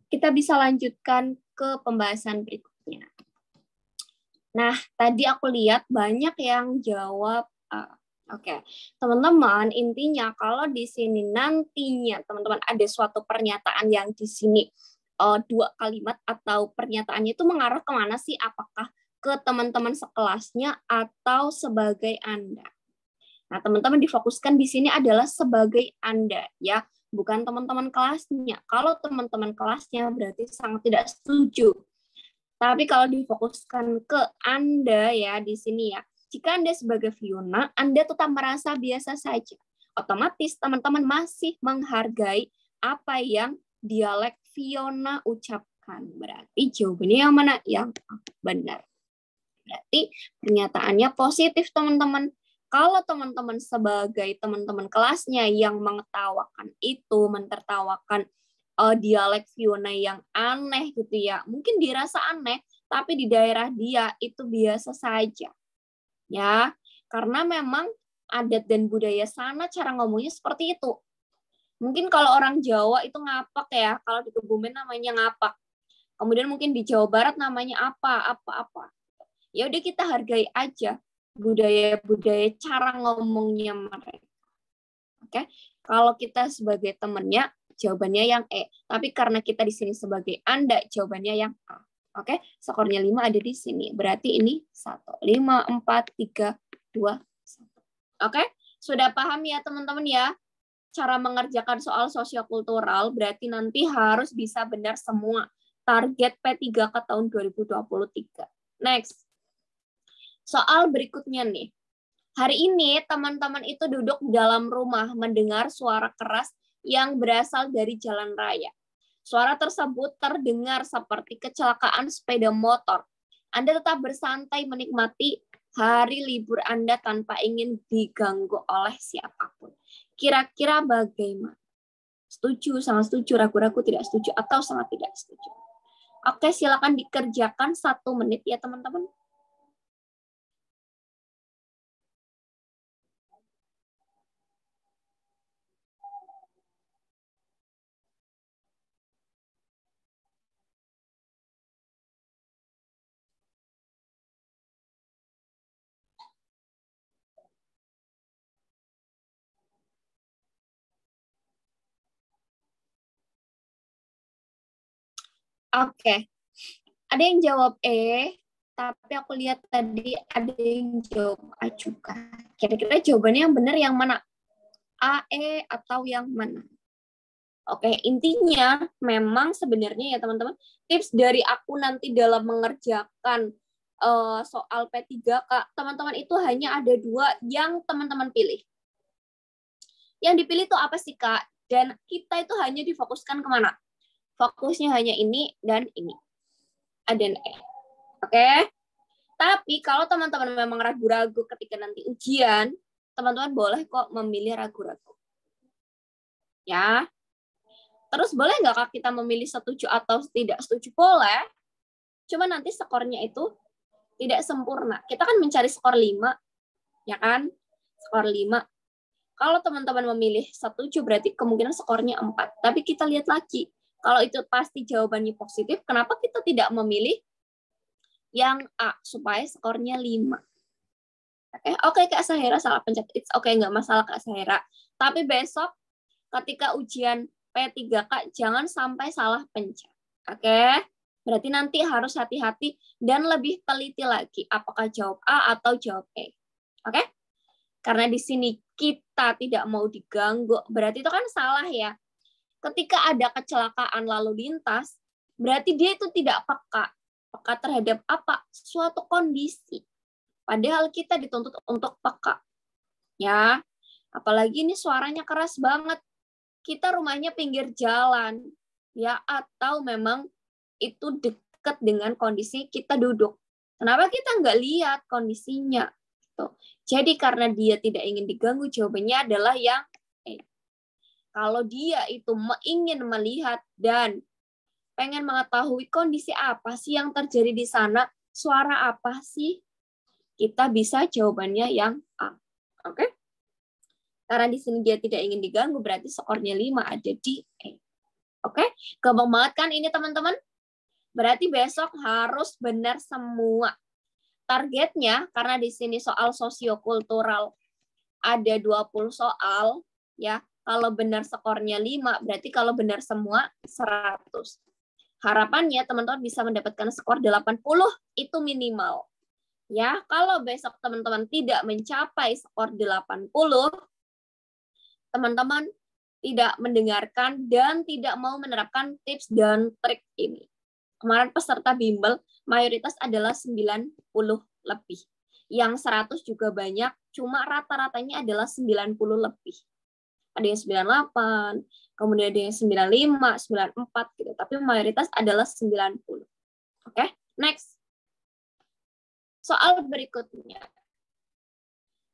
Kita bisa lanjutkan ke pembahasan berikutnya. Nah, tadi aku lihat banyak yang jawab A. Oke, teman-teman, intinya kalau di sini nantinya teman-teman ada suatu pernyataan yang di sini dua kalimat atau pernyataannya itu mengarah kemana sih? Apakah ke teman-teman sekelasnya atau sebagai Anda? Nah, teman-teman difokuskan di sini adalah sebagai Anda, ya, bukan teman-teman kelasnya. Kalau teman-teman kelasnya berarti sangat tidak setuju. Tapi kalau difokuskan ke Anda ya di sini ya, jika Anda sebagai Fiona, Anda tetap merasa biasa saja. Otomatis teman-teman masih menghargai apa yang dialek Fiona ucapkan. Berarti jawabannya yang mana? Yang benar. Berarti pernyataannya positif teman-teman. Kalau teman-teman sebagai teman-teman kelasnya yang mengetawakan itu, mentertawakan dialek Fiona yang aneh gitu ya, mungkin dirasa aneh, tapi di daerah dia itu biasa saja. Ya, karena memang adat dan budaya sana cara ngomongnya seperti itu. Mungkin kalau orang Jawa itu ngapak ya, kalau di Kebumen namanya ngapak. Kemudian mungkin di Jawa Barat namanya apa. Ya udah kita hargai aja budaya-budaya cara ngomongnya mereka. Oke, kalau kita sebagai temennya jawabannya yang E, tapi karena kita di sini sebagai Anda jawabannya yang A. Oke, skornya 5 ada di sini. Berarti ini 1. 5, 4, 3, 2, 1. Oke, sudah paham ya teman-teman ya? Cara mengerjakan soal sosiokultural berarti nanti harus bisa benar semua. Target P3K tahun 2023. Next. Soal berikutnya nih. Hari ini teman-teman itu duduk dalam rumah mendengar suara keras yang berasal dari jalan raya. Suara tersebut terdengar seperti kecelakaan sepeda motor. Anda tetap bersantai menikmati hari libur Anda tanpa ingin diganggu oleh siapapun. Kira-kira bagaimana? Setuju, sangat setuju, ragu-ragu, tidak setuju, atau sangat tidak setuju? Oke, silakan dikerjakan 1 menit ya teman-teman. Oke, ada yang jawab E, tapi aku lihat tadi ada yang jawab A juga. Kira-kira jawabannya yang benar yang mana? A, E, atau yang mana? Oke, intinya memang sebenarnya ya teman-teman, tips dari aku nanti dalam mengerjakan soal P3K, teman-teman itu hanya ada 2 yang teman-teman pilih. Yang dipilih itu apa sih, Kak? Dan kita itu hanya difokuskan kemana? Fokusnya hanya ini dan ini. A dan E. Oke? Tapi kalau teman-teman memang ragu-ragu ketika nanti ujian, teman-teman boleh kok memilih ragu-ragu. Ya. Terus boleh nggak Kak kita memilih setuju atau tidak setuju? Boleh. Cuma nanti skornya itu tidak sempurna. Kita kan mencari skor 5, ya kan? Skor 5. Kalau teman-teman memilih setuju berarti kemungkinan skornya 4. Tapi kita lihat lagi. Kalau itu pasti jawabannya positif, kenapa kita tidak memilih yang A supaya skornya 5? Oke, Kak Sahira salah pencet. It's okay, nggak masalah Kak Sahira. Tapi besok ketika ujian P3K jangan sampai salah pencet. Oke? Berarti nanti harus hati-hati dan lebih teliti lagi apakah jawab A atau jawab E. Oke? Karena di sini kita tidak mau diganggu, berarti itu kan salah ya. Ketika ada kecelakaan lalu lintas, berarti dia itu tidak peka. Peka terhadap apa? Suatu kondisi. Padahal kita dituntut untuk peka. Ya, apalagi ini suaranya keras banget. Kita rumahnya pinggir jalan. Ya, atau memang itu dekat dengan kondisi kita duduk. Kenapa kita nggak lihat kondisinya? Jadi karena dia tidak ingin diganggu, jawabannya adalah yang E. Kalau dia itu ingin melihat dan pengen mengetahui kondisi apa sih yang terjadi di sana, suara apa sih, kita bisa jawabannya yang A. Oke? Karena di sini dia tidak ingin diganggu, berarti skornya 5 ada di E. Oke, gampang banget kan ini teman-teman? Berarti besok harus benar semua. Targetnya, karena di sini soal sosiokultural ada 20 soal, ya. Kalau benar skornya 5, berarti kalau benar semua 100. Harapannya teman-teman bisa mendapatkan skor 80 itu minimal. Ya, kalau besok teman-teman tidak mencapai skor 80, teman-teman tidak mendengarkan dan tidak mau menerapkan tips dan trik ini. Kemarin peserta bimbel mayoritas adalah 90 lebih. Yang 100 juga banyak, cuma rata-ratanya adalah 90 lebih. Ada yang 98, kemudian ada yang 95, 94 gitu. Tapi mayoritas adalah 90. Oke, next. Soal berikutnya.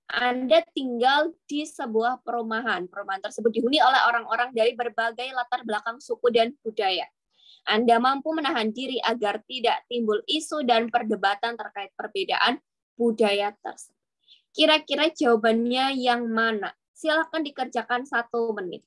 Anda tinggal di sebuah perumahan. Perumahan tersebut dihuni oleh orang-orang dari berbagai latar belakang suku dan budaya. Anda mampu menahan diri agar tidak timbul isu dan perdebatan terkait perbedaan budaya tersebut. Kira-kira jawabannya yang mana? Silakan dikerjakan 1 menit.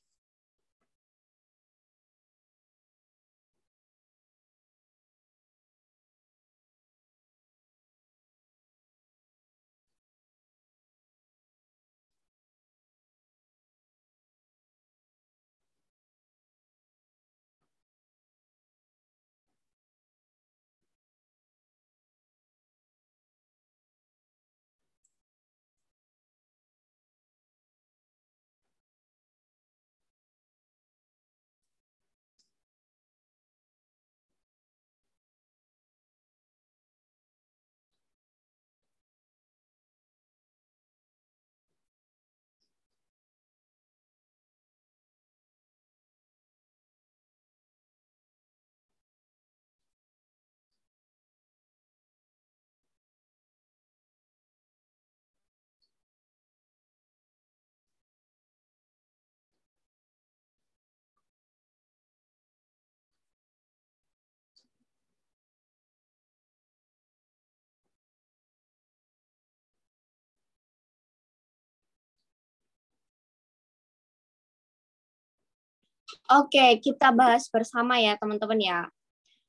Oke, kita bahas bersama ya teman-teman ya.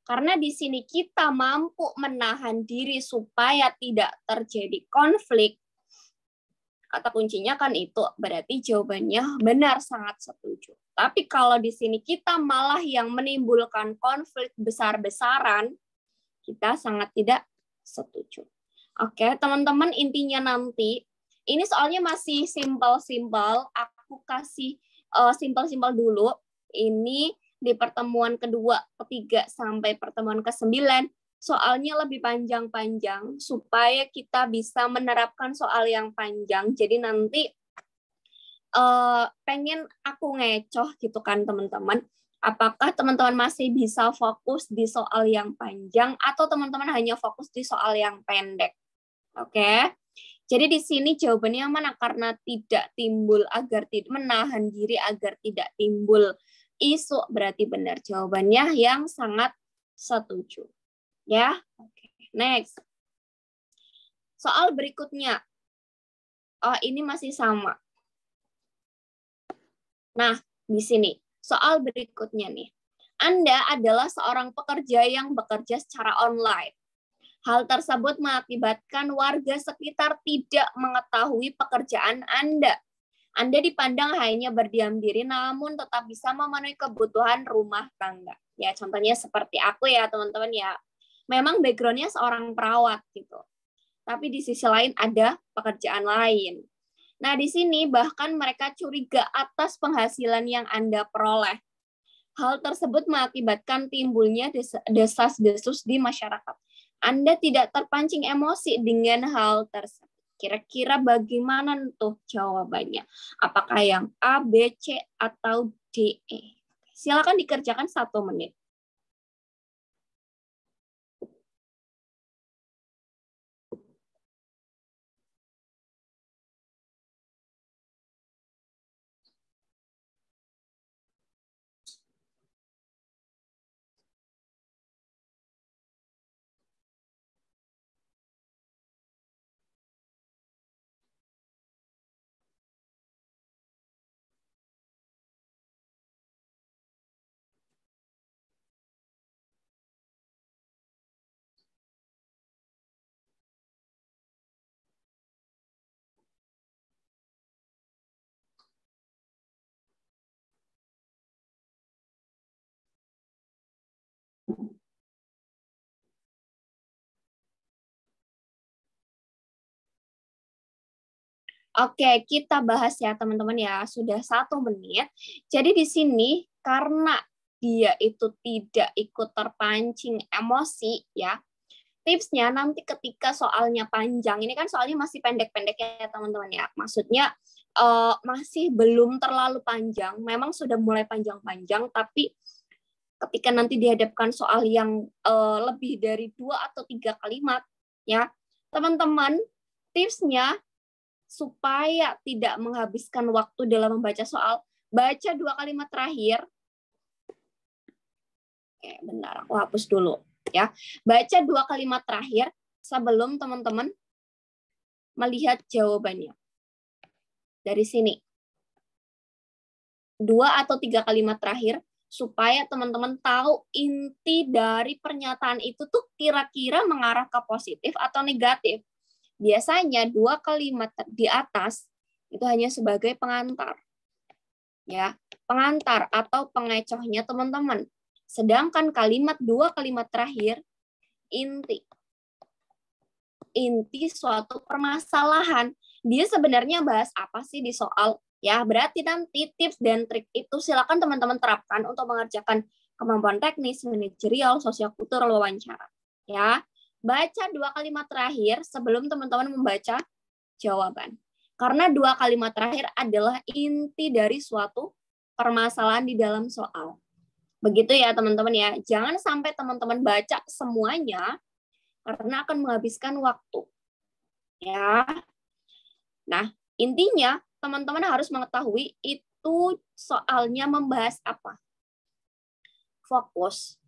Karena di sini kita mampu menahan diri supaya tidak terjadi konflik. Kata kuncinya kan itu, berarti jawabannya benar, sangat setuju. Tapi kalau di sini kita malah yang menimbulkan konflik besar-besaran, kita sangat tidak setuju. Oke, teman-teman, intinya nanti, ini soalnya masih simpel-simpel, aku kasih simpel-simpel dulu. Ini di pertemuan kedua, ketiga, sampai pertemuan ke-9, soalnya lebih panjang-panjang supaya kita bisa menerapkan soal yang panjang. Jadi nanti pengen aku ngecoh gitu kan teman-teman. Apakah teman-teman masih bisa fokus di soal yang panjang atau teman-teman hanya fokus di soal yang pendek? Oke. Jadi di sini jawabannya mana? Karena tidak timbul agar tidak menahan diri agar tidak timbul isu, berarti benar jawabannya yang sangat setuju. Ya. Oke. Next. Soal berikutnya. Oh, ini masih sama. Nah, di sini soal berikutnya nih. Anda adalah seorang pekerja yang bekerja secara online. Hal tersebut mengakibatkan warga sekitar tidak mengetahui pekerjaan Anda. Anda dipandang hanya berdiam diri namun tetap bisa memenuhi kebutuhan rumah tangga. Ya, contohnya seperti aku ya, teman-teman ya. Memang background-nya seorang perawat gitu. Tapi di sisi lain ada pekerjaan lain. Nah, di sini bahkan mereka curiga atas penghasilan yang Anda peroleh. Hal tersebut mengakibatkan timbulnya desas-desus di masyarakat. Anda tidak terpancing emosi dengan hal tersebut. Kira-kira bagaimana tuh jawabannya? Apakah yang A, B, C, atau D, E? Silakan dikerjakan 1 menit. Oke, kita bahas ya teman-teman ya. Sudah 1 menit. Jadi di sini karena dia itu tidak ikut terpancing emosi ya. Tipsnya nanti ketika soalnya panjang, ini kan soalnya masih pendek-pendek ya teman-teman ya. Maksudnya masih belum terlalu panjang. Memang sudah mulai panjang-panjang, tapi ketika nanti dihadapkan soal yang lebih dari 2 atau 3 kalimat ya, teman-teman tipsnya supaya tidak menghabiskan waktu dalam membaca soal, baca 2 kalimat terakhir. Oke, bentar, aku hapus dulu ya. Baca 2 kalimat terakhir sebelum teman-teman melihat jawabannya. Dari sini. 2 atau 3 kalimat terakhir supaya teman-teman tahu inti dari pernyataan itu tuh kira-kira mengarah ke positif atau negatif. Biasanya 2 kalimat di atas itu hanya sebagai pengantar. Ya, pengantar atau pengecohnya teman-teman. Sedangkan 2 kalimat terakhir inti. Inti suatu permasalahan. Dia sebenarnya bahas apa sih di soal? Ya, berarti nanti tips dan trik itu silakan teman-teman terapkan untuk mengerjakan kemampuan teknis, manajerial, sosiokultural, wawancara. Ya, baca 2 kalimat terakhir sebelum teman-teman membaca jawaban. Karena 2 kalimat terakhir adalah inti dari suatu permasalahan di dalam soal. Begitu ya teman-teman ya. Jangan sampai teman-teman baca semuanya karena akan menghabiskan waktu. Ya. Nah, intinya teman-teman harus mengetahui itu soalnya membahas apa. Fokus.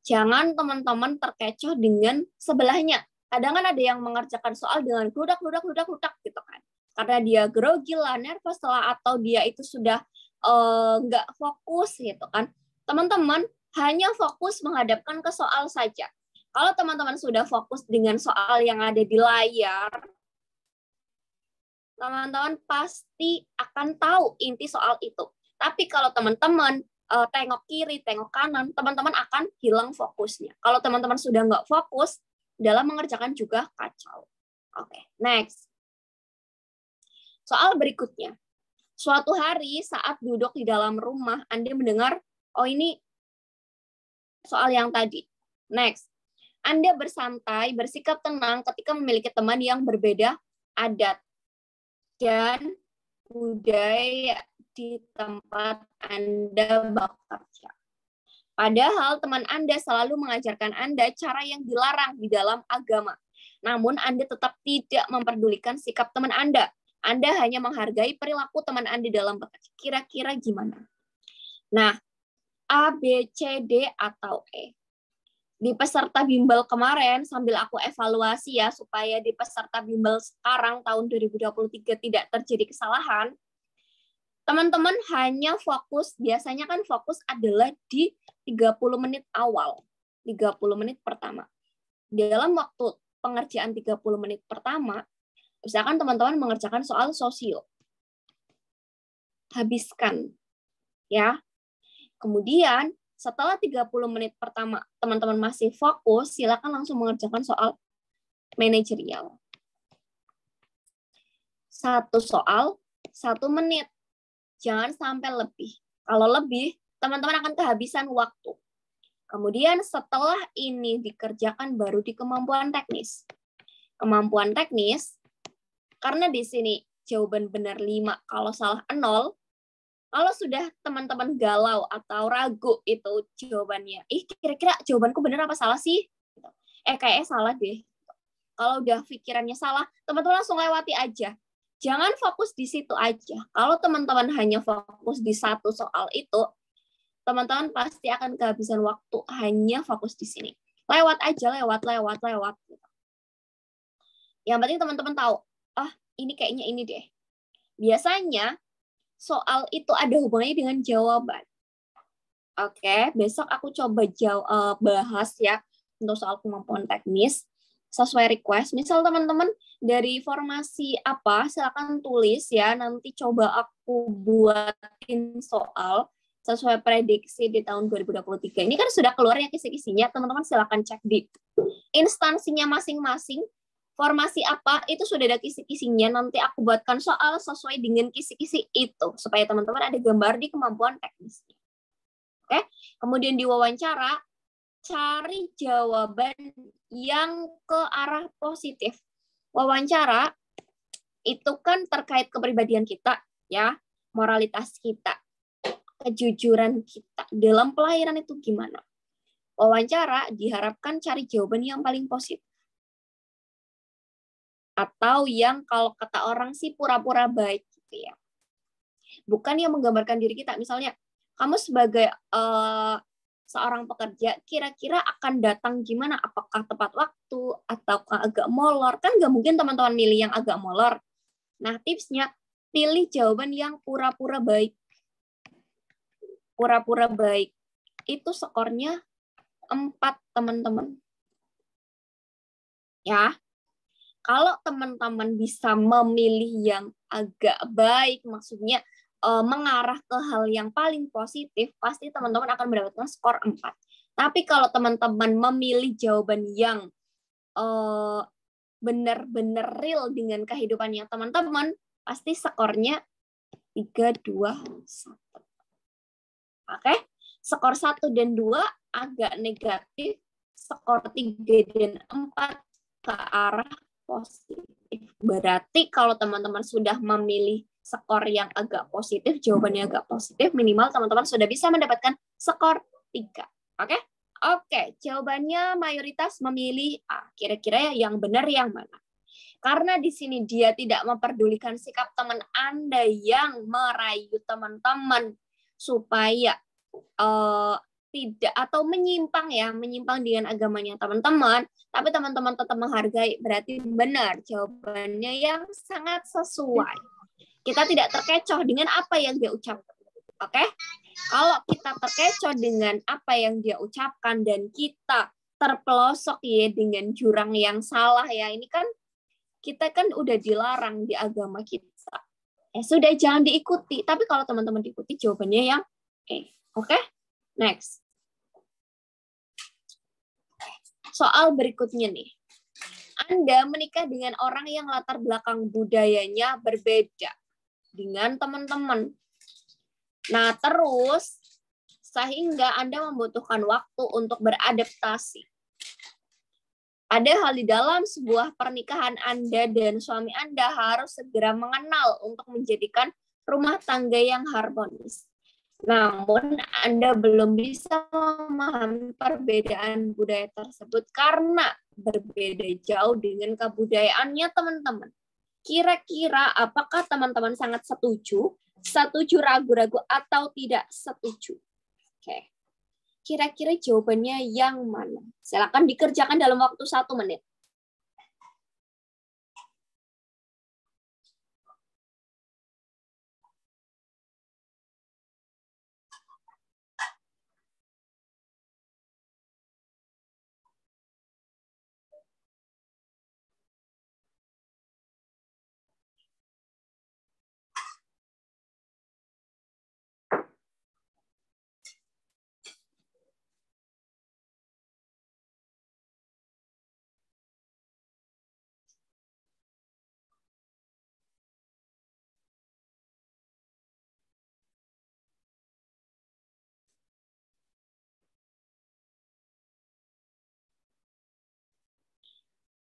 Jangan teman-teman terkecoh dengan sebelahnya. Kadang kan ada yang mengerjakan soal dengan gludak gitu kan. Karena dia grogi lah, nervous lah, atau dia itu sudah nggak fokus gitu kan. Teman-teman hanya fokus menghadapkan ke soal saja. Kalau teman-teman sudah fokus dengan soal yang ada di layar, teman-teman pasti akan tahu inti soal itu. Tapi kalau teman-teman tengok kiri, tengok kanan, teman-teman akan hilang fokusnya. Kalau teman-teman sudah nggak fokus, dalam mengerjakan juga kacau. Oke, next. Soal berikutnya. Suatu hari saat duduk di dalam rumah, Anda mendengar, oh ini soal yang tadi. Next. Anda bersantai, bersikap tenang ketika memiliki teman yang berbeda adat dan budaya di tempat Anda bekerja. Padahal teman Anda selalu mengajarkan Anda cara yang dilarang di dalam agama. Namun Anda tetap tidak memperdulikan sikap teman Anda. Anda hanya menghargai perilaku teman Anda dalam bekerja. Kira-kira gimana? Nah, A, B, C, D, atau E? Di peserta bimbel kemarin, sambil aku evaluasi ya, supaya di peserta bimbel sekarang tahun 2023 tidak terjadi kesalahan, teman-teman hanya fokus, biasanya kan fokus adalah di 30 menit awal, 30 menit pertama. Dalam waktu pengerjaan 30 menit pertama, misalkan teman-teman mengerjakan soal sosio. Habiskan. Ya. Kemudian, setelah 30 menit pertama teman-teman masih fokus, silakan langsung mengerjakan soal manajerial. 1 soal, 1 menit. Jangan sampai lebih. Kalau lebih, teman-teman akan kehabisan waktu. Kemudian setelah ini dikerjakan baru di kemampuan teknis. Kemampuan teknis, karena di sini jawaban benar 5, kalau salah 0, kalau sudah teman-teman galau atau ragu itu jawabannya, kira-kira jawabanku benar apa salah sih? Kayaknya salah deh. Kalau udah pikirannya salah, teman-teman langsung lewati aja. Jangan fokus di situ aja. Kalau teman-teman hanya fokus di 1 soal itu, teman-teman pasti akan kehabisan waktu hanya fokus di sini. Lewat aja, lewat. Yang penting teman-teman tahu, ini kayaknya ini deh. Biasanya soal itu ada hubungannya dengan jawaban. Oke, besok aku coba bahas ya untuk soal kemampuan teknis sesuai request. Misal teman-teman dari formasi apa, silakan tulis ya. Nanti coba aku buatin soal sesuai prediksi di tahun 2023. Ini kan sudah keluar ya kisi-kisinya. Teman-teman silakan cek di instansinya masing-masing. formasi apa, itu sudah ada kisi-kisinya. Nanti aku buatkan soal sesuai dengan kisi-kisi itu, supaya teman-teman ada gambar di kemampuan teknisnya. Oke, kemudian di wawancara, cari jawaban yang ke arah positif. Wawancara itu kan terkait kepribadian kita, ya, moralitas kita, kejujuran kita dalam pelayanan itu gimana. Wawancara diharapkan cari jawaban yang paling positif. Atau yang kalau kata orang sih pura-pura baik gitu ya. Bukan yang menggambarkan diri kita. Misalnya, kamu sebagai seorang pekerja, kira-kira akan datang gimana? Apakah tepat waktu atau agak molor? Kan nggak mungkin teman-teman milih yang agak molor. Nah, tipsnya, pilih jawaban yang pura-pura baik. Pura-pura baik. Itu skornya 4, teman-teman. Ya, kalau teman-teman bisa memilih yang agak baik, maksudnya mengarah ke hal yang paling positif, pasti teman-teman akan mendapatkan skor 4. Tapi kalau teman-teman memilih jawaban yang benar-benar real dengan kehidupannya teman-teman, pasti skornya 3, 2, 1. Oke? Skor 1 dan 2 agak negatif, skor 3 dan 4 ke arah positif. Berarti kalau teman-teman sudah memilih skor yang agak positif, jawabannya agak positif, minimal teman-teman sudah bisa mendapatkan skor 3. Oke? Oke, jawabannya mayoritas memilih A. Kira-kira yang benar yang mana? Karena di sini dia tidak memperdulikan sikap teman Anda yang merayu teman-teman supaya tidak atau menyimpang dengan agamanya teman-teman, tapi teman-teman tetap menghargai, berarti benar jawabannya yang sangat sesuai. Kita tidak terkecoh dengan apa yang dia ucapkan. Oke? Kalau kita terkecoh dengan apa yang dia ucapkan dan kita terpelosok ya dengan jurang yang salah ya, ini kan kita kan udah dilarang di agama kita. Sudah jangan diikuti. Tapi kalau teman-teman diikuti, jawabannya yang Oke? Next. Soal berikutnya nih. Anda menikah dengan orang yang latar belakang budayanya berbeda dengan teman-teman. Nah, terus sehingga Anda membutuhkan waktu untuk beradaptasi. Padahal di dalam sebuah pernikahan Anda dan suami Anda harus segera mengenal untuk menjadikan rumah tangga yang harmonis. Namun Anda belum bisa memahami perbedaan budaya tersebut karena berbeda jauh dengan kebudayaannya teman-teman. Kira-kira apakah teman-teman sangat setuju, ragu-ragu, atau tidak setuju? Oke. Kira-kira jawabannya yang mana? Silakan dikerjakan dalam waktu 1 menit.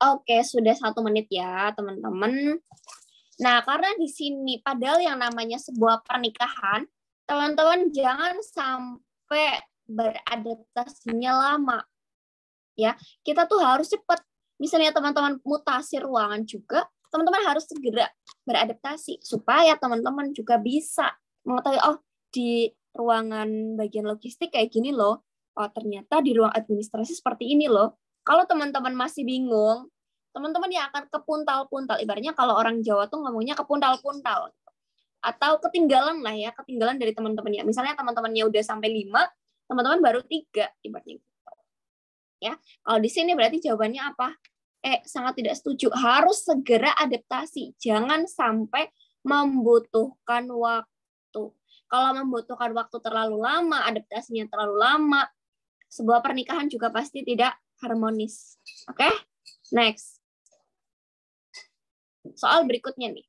Oke, sudah 1 menit ya, teman-teman. Nah, karena di sini, padahal yang namanya sebuah pernikahan, teman-teman jangan sampai beradaptasinya lama. Ya, kita tuh harus cepat. Misalnya teman-teman mutasi ruangan juga, teman-teman harus segera beradaptasi supaya teman-teman juga bisa mengetahui, oh, di ruangan bagian logistik kayak gini loh. Oh, ternyata di ruang administrasi seperti ini loh. Kalau teman-teman masih bingung, teman-teman yang akan kepuntal-puntal. Ibaratnya kalau orang Jawa tuh ngomongnya kepuntal-puntal. Atau ketinggalan lah ya, ketinggalan dari teman-temannya. Misalnya teman-temannya udah sampai 5, teman-teman baru 3, ibaratnya. Ya, kalau di sini berarti jawabannya apa? Sangat tidak setuju. Harus segera adaptasi. Jangan sampai membutuhkan waktu. Kalau membutuhkan waktu terlalu lama, adaptasinya terlalu lama, sebuah pernikahan juga pasti tidak harmonis. Oke? Next. Soal berikutnya nih.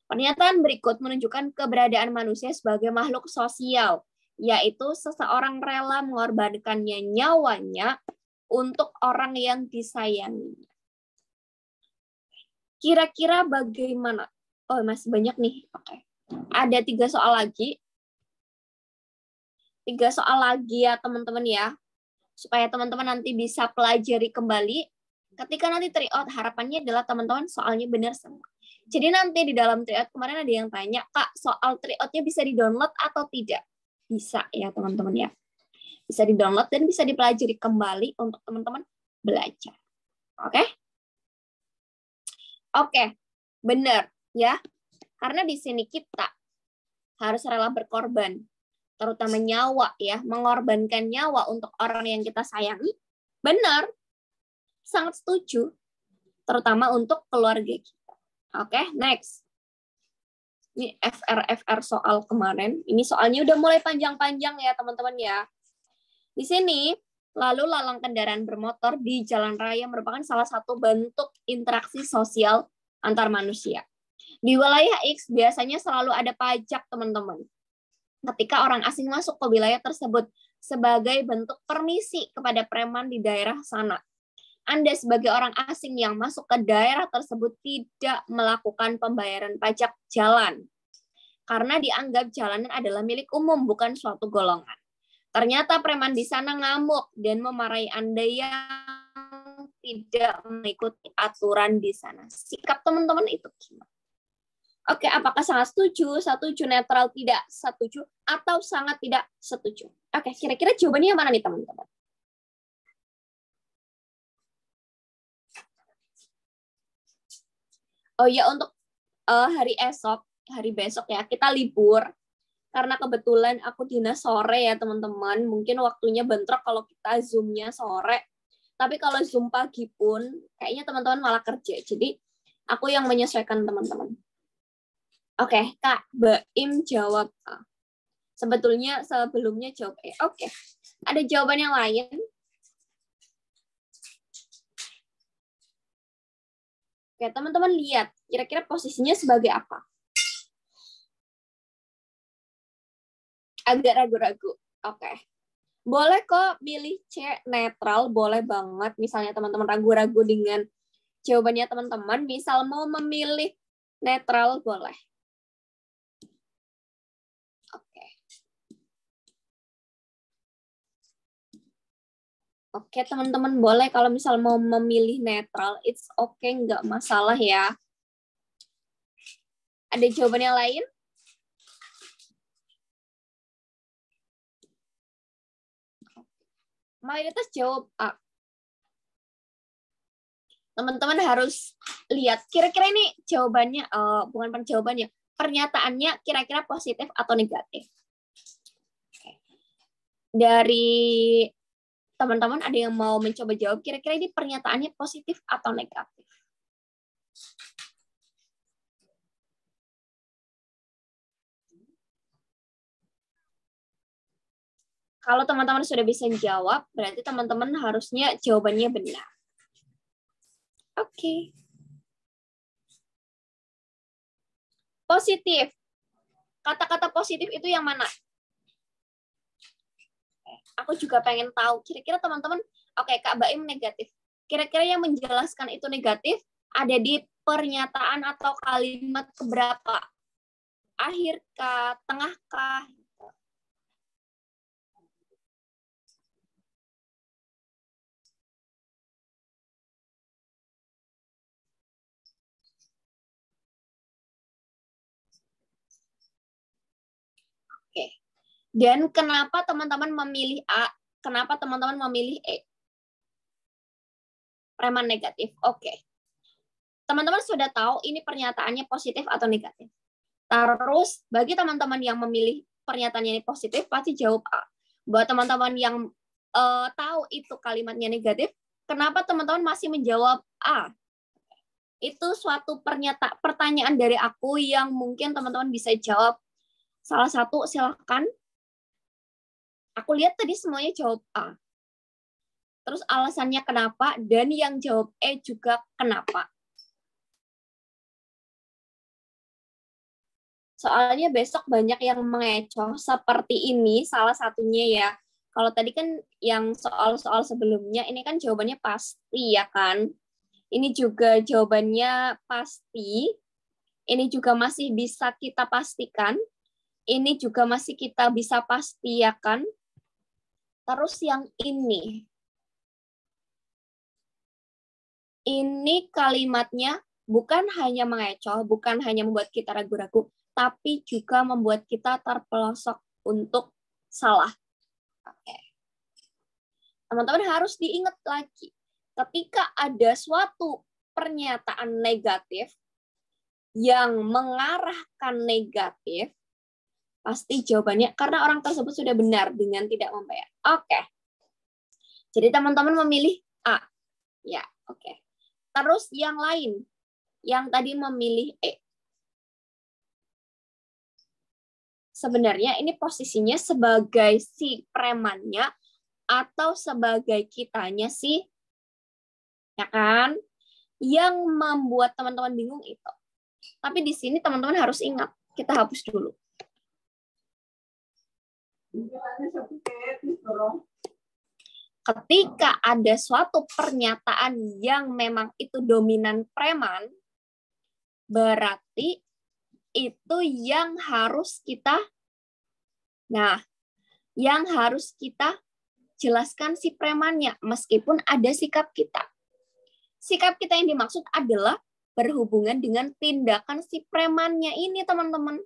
Pernyataan berikut menunjukkan keberadaan manusia sebagai makhluk sosial, yaitu seseorang rela mengorbankannya nyawanya untuk orang yang disayanginya. Kira-kira bagaimana? Oh, masih banyak nih. Oke. Ada 3 soal lagi. 3 soal lagi ya, teman-teman ya. Supaya teman-teman nanti bisa pelajari kembali. Ketika nanti tryout, harapannya adalah teman-teman soalnya benar semua. Jadi nanti di dalam tryout kemarin ada yang tanya, Kak, soal tryoutnya bisa di-download atau tidak? Bisa ya, teman-teman ya. Bisa di-download dan bisa dipelajari kembali untuk teman-teman belajar. Oke? Oke, benar ya. Karena di sini kita harus rela berkorban, terutama nyawa ya, mengorbankan nyawa untuk orang yang kita sayangi. Benar, sangat setuju, terutama untuk keluarga kita. Oke, next. Ini FR soal kemarin. Ini soalnya udah mulai panjang-panjang ya teman-teman ya. Di sini, lalu lalang kendaraan bermotor di jalan raya merupakan salah satu bentuk interaksi sosial antar manusia. Di wilayah X biasanya selalu ada pajak, teman-teman. Ketika orang asing masuk ke wilayah tersebut sebagai bentuk permisi kepada preman di daerah sana. Anda sebagai orang asing yang masuk ke daerah tersebut tidak melakukan pembayaran pajak jalan. Karena dianggap jalanan adalah milik umum, bukan suatu golongan. Ternyata preman di sana ngamuk dan memarahi Anda yang tidak mengikuti aturan di sana. Sikap teman-teman itu gimana? Oke, apakah sangat setuju, netral, tidak setuju, atau sangat tidak setuju? Oke, kira-kira jawabannya yang mana nih teman-teman? Oh ya, untuk hari besok ya, kita libur. Karena kebetulan aku dinas sore ya teman-teman. Mungkin waktunya bentrok kalau kita Zoom-nya sore. Tapi kalau Zoom pagi pun, kayaknya teman-teman malah kerja. Jadi, aku yang menyesuaikan teman-teman. Oke, Kak Baim jawab A. Sebetulnya sebelumnya jawab E. Oke, ada jawaban yang lain? Oke, teman-teman lihat. Kira-kira posisinya sebagai apa? Agak ragu-ragu. Oke. Boleh kok pilih C, netral. Boleh banget. Misalnya teman-teman ragu-ragu dengan jawabannya teman-teman. Misal mau memilih netral, boleh. Oke, teman-teman boleh kalau misal mau memilih netral, it's okay, nggak masalah ya. Ada jawaban yang lain? Mayoritas jawab A. Teman-teman harus lihat, kira-kira ini jawabannya, bukan jawabannya, pernyataannya kira-kira positif atau negatif. Dari teman-teman ada yang mau mencoba jawab, kira-kira ini pernyataannya positif atau negatif? Kalau teman-teman sudah bisa jawab, berarti teman-teman harusnya jawabannya benar. Oke. Positif. Kata-kata positif itu yang mana? Aku juga pengen tahu. Kira-kira teman-teman, oke, Kak Baim negatif. Kira-kira yang menjelaskan itu negatif ada di pernyataan atau kalimat keberapa? Akhir kah? Tengah kah? Oke. Dan kenapa teman-teman memilih A? Kenapa teman-teman memilih E? Preman negatif. Oke. Teman-teman sudah tahu ini pernyataannya positif atau negatif. Terus, bagi teman-teman yang memilih pernyataannya ini positif, pasti jawab A. Buat teman-teman yang tahu itu kalimatnya negatif, kenapa teman-teman masih menjawab A? Itu suatu pertanyaan dari aku yang mungkin teman-teman bisa jawab. Salah satu, silahkan. Aku lihat tadi semuanya jawab A. Terus alasannya kenapa, dan yang jawab E juga kenapa. Soalnya besok banyak yang mengecoh seperti ini, salah satunya ya. Kalau tadi kan yang soal-soal sebelumnya, ini kan jawabannya pasti ya kan. Ini juga jawabannya pasti. Ini juga masih bisa kita pastikan. Ini juga masih kita bisa pasti ya kan. Terus yang ini kalimatnya bukan hanya mengecoh, bukan hanya membuat kita ragu-ragu, tapi juga membuat kita terpelosok untuk salah. Oke. Teman-teman harus diingat lagi, ketika ada suatu pernyataan negatif yang mengarahkan negatif, pasti jawabannya karena orang tersebut sudah benar dengan tidak membayar. Oke. Jadi teman-teman memilih A. Ya, oke. Terus yang lain, yang tadi memilih E. Sebenarnya ini posisinya sebagai si premannya atau sebagai kitanya sih, ya kan? Yang membuat teman-teman bingung itu. Tapi di sini teman-teman harus ingat, kita hapus dulu. Ketika ada suatu pernyataan yang memang itu dominan preman, berarti itu yang harus kita jelaskan si premannya, meskipun ada sikap kita. Sikap kita yang dimaksud adalah berhubungan dengan tindakan si premannya ini, teman-teman.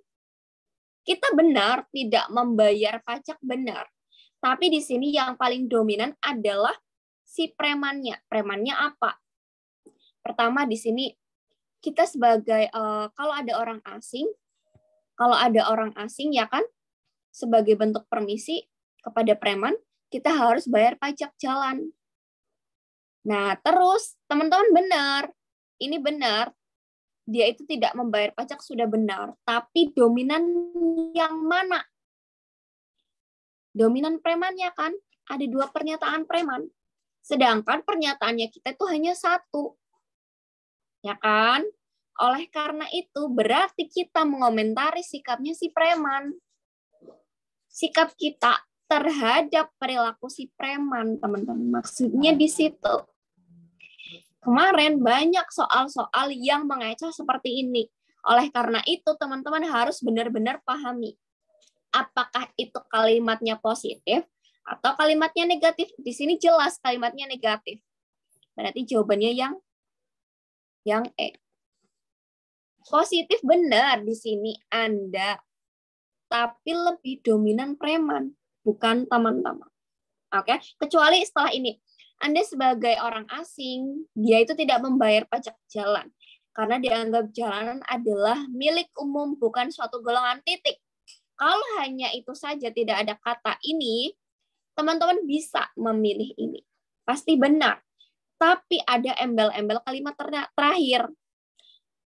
Kita benar tidak membayar pajak, benar. Tapi di sini yang paling dominan adalah si premannya. Premannya apa? Pertama di sini kita sebagai kalau ada orang asing ya kan, sebagai bentuk permisi kepada preman, kita harus bayar pajak jalan. Nah, terus teman-teman benar. Ini benar. Dia itu tidak membayar pajak sudah benar, tapi dominan yang mana? Dominan premannya kan? Ada 2 pernyataan preman. Sedangkan pernyataannya kita itu hanya 1. Ya kan? Oleh karena itu, berarti kita mengomentari sikapnya si preman. Sikap kita terhadap perilaku si preman, teman-teman. Maksudnya di situ. Kemarin banyak soal-soal yang mengecoh seperti ini. Oleh karena itu, teman-teman harus benar-benar pahami. Apakah itu kalimatnya positif atau kalimatnya negatif? Di sini jelas kalimatnya negatif. Berarti jawabannya yang E. Positif benar di sini Anda, tapi lebih dominan preman, bukan teman-teman. Oke, kecuali setelah ini. Anda sebagai orang asing, dia itu tidak membayar pajak jalan. Karena dianggap jalanan adalah milik umum, bukan suatu golongan titik. Kalau hanya itu saja tidak ada kata ini, teman-teman bisa memilih ini. Pasti benar. Tapi ada embel-embel kalimat terakhir.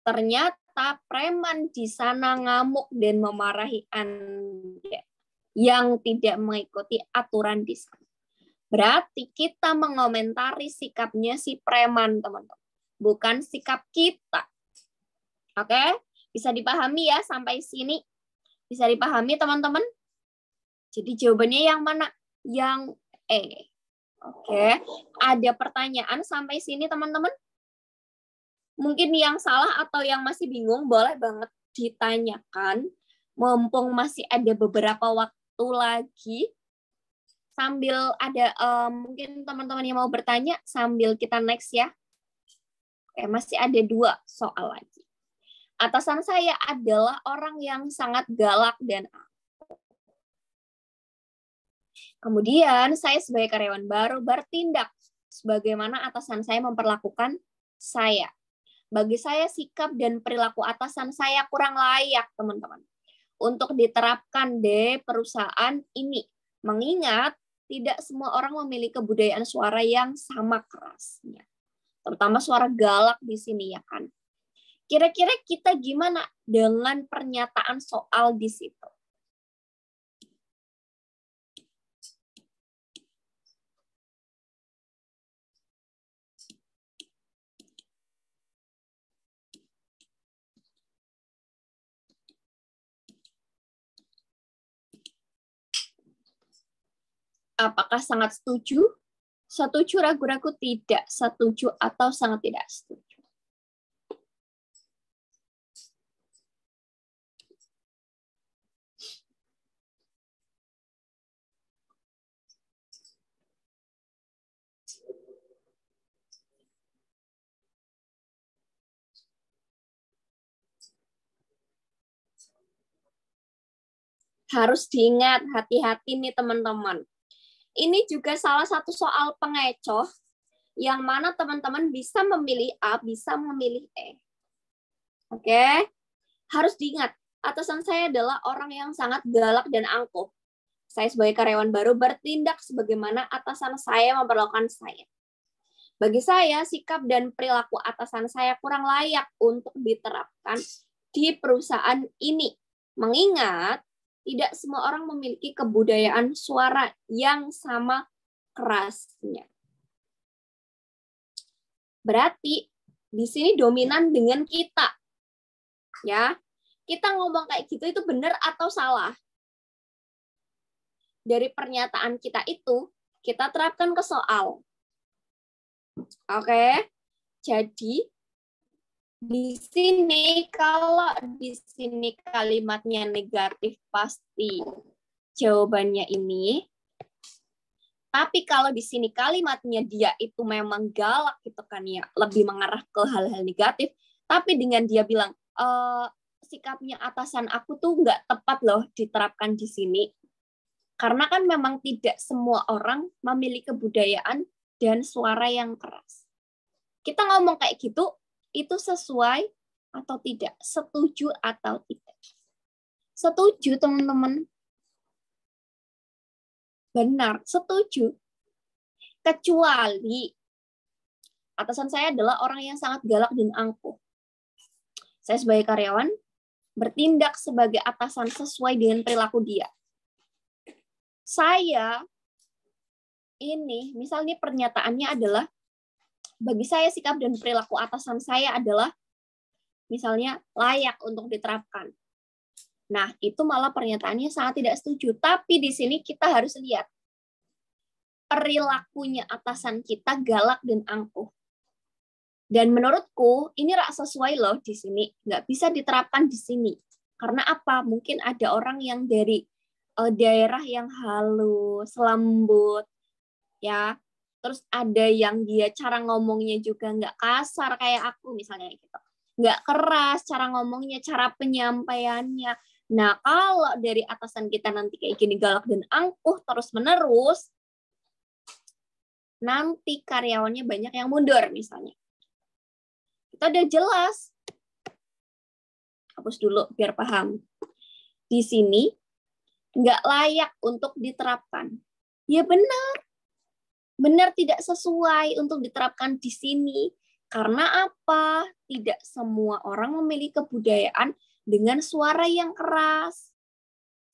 Ternyata preman di sana ngamuk dan memarahi Anda yang tidak mengikuti aturan di sana. Berarti kita mengomentari sikapnya si preman, teman-teman. Bukan sikap kita. Oke? Bisa dipahami ya sampai sini? Bisa dipahami, teman-teman? Jadi jawabannya yang mana? Yang E. Oke. Ada pertanyaan sampai sini, teman-teman? Mungkin yang salah atau yang masih bingung, boleh banget ditanyakan. Mumpung masih ada beberapa waktu lagi. Sambil ada mungkin teman-teman yang mau bertanya sambil kita next ya. Oke, masih ada 2 soal lagi. Atasan saya adalah orang yang sangat galak dan kemudian saya sebagai karyawan baru bertindak sebagaimana atasan saya memperlakukan saya. Bagi saya sikap dan perilaku atasan saya kurang layak, teman-teman, untuk diterapkan di perusahaan ini. Mengingat tidak semua orang memiliki kebudayaan suara yang sama kerasnya. Terutama suara galak di sini ya kan. Kira-kira kita gimana dengan pernyataan soal di situ? Apakah sangat setuju? Setuju, ragu-ragu, tidak setuju, atau sangat tidak setuju? Harus diingat, hati-hati nih teman-teman. Ini juga salah satu soal pengecoh yang mana teman-teman bisa memilih A, bisa memilih E. Oke? Harus diingat, atasan saya adalah orang yang sangat galak dan angkuh. Saya sebagai karyawan baru bertindak sebagaimana atasan saya memperlakukan saya. Bagi saya, sikap dan perilaku atasan saya kurang layak untuk diterapkan di perusahaan ini. Mengingat tidak semua orang memiliki kebudayaan suara yang sama kerasnya. Berarti di sini dominan dengan kita. Ya. Kita ngomong kayak gitu itu benar atau salah? Dari pernyataan kita itu kita terapkan ke soal. Oke. Jadi di sini kalau di sini kalimatnya negatif pasti jawabannya ini. Tapi kalau di sini kalimatnya dia itu memang galak gitu kan ya, lebih mengarah ke hal-hal negatif. Tapi dengan dia bilang sikapnya atasan aku tuh nggak tepat loh diterapkan di sini. Karena kan memang tidak semua orang memiliki kebudayaan dan suara yang keras. Kita ngomong kayak gitu, itu sesuai atau tidak? Setuju atau tidak? Setuju, teman-teman. Benar, setuju. Kecuali atasan saya adalah orang yang sangat galak dan angkuh. Saya sebagai karyawan bertindak sebagai atasan sesuai dengan perilaku dia. Saya ini, misalnya pernyataannya adalah, bagi saya sikap dan perilaku atasan saya adalah misalnya layak untuk diterapkan. Nah, itu malah pernyataannya sangat tidak setuju. Tapi di sini kita harus lihat perilakunya atasan kita galak dan angkuh. Dan menurutku ini rak sesuai loh di sini, nggak bisa diterapkan di sini. Karena apa? Mungkin ada orang yang dari daerah yang halus, lembut, ya. Terus ada yang dia cara ngomongnya juga nggak kasar kayak aku misalnya gitu. Nggak keras cara ngomongnya, cara penyampaiannya. Nah, kalau dari atasan kita nanti kayak gini galak dan angkuh terus-menerus, nanti karyawannya banyak yang mundur misalnya. Itu udah jelas. Hapus dulu biar paham. Di sini nggak layak untuk diterapkan. Ya benar. Benar tidak sesuai untuk diterapkan di sini. Karena apa? Tidak semua orang memiliki kebudayaan dengan suara yang keras.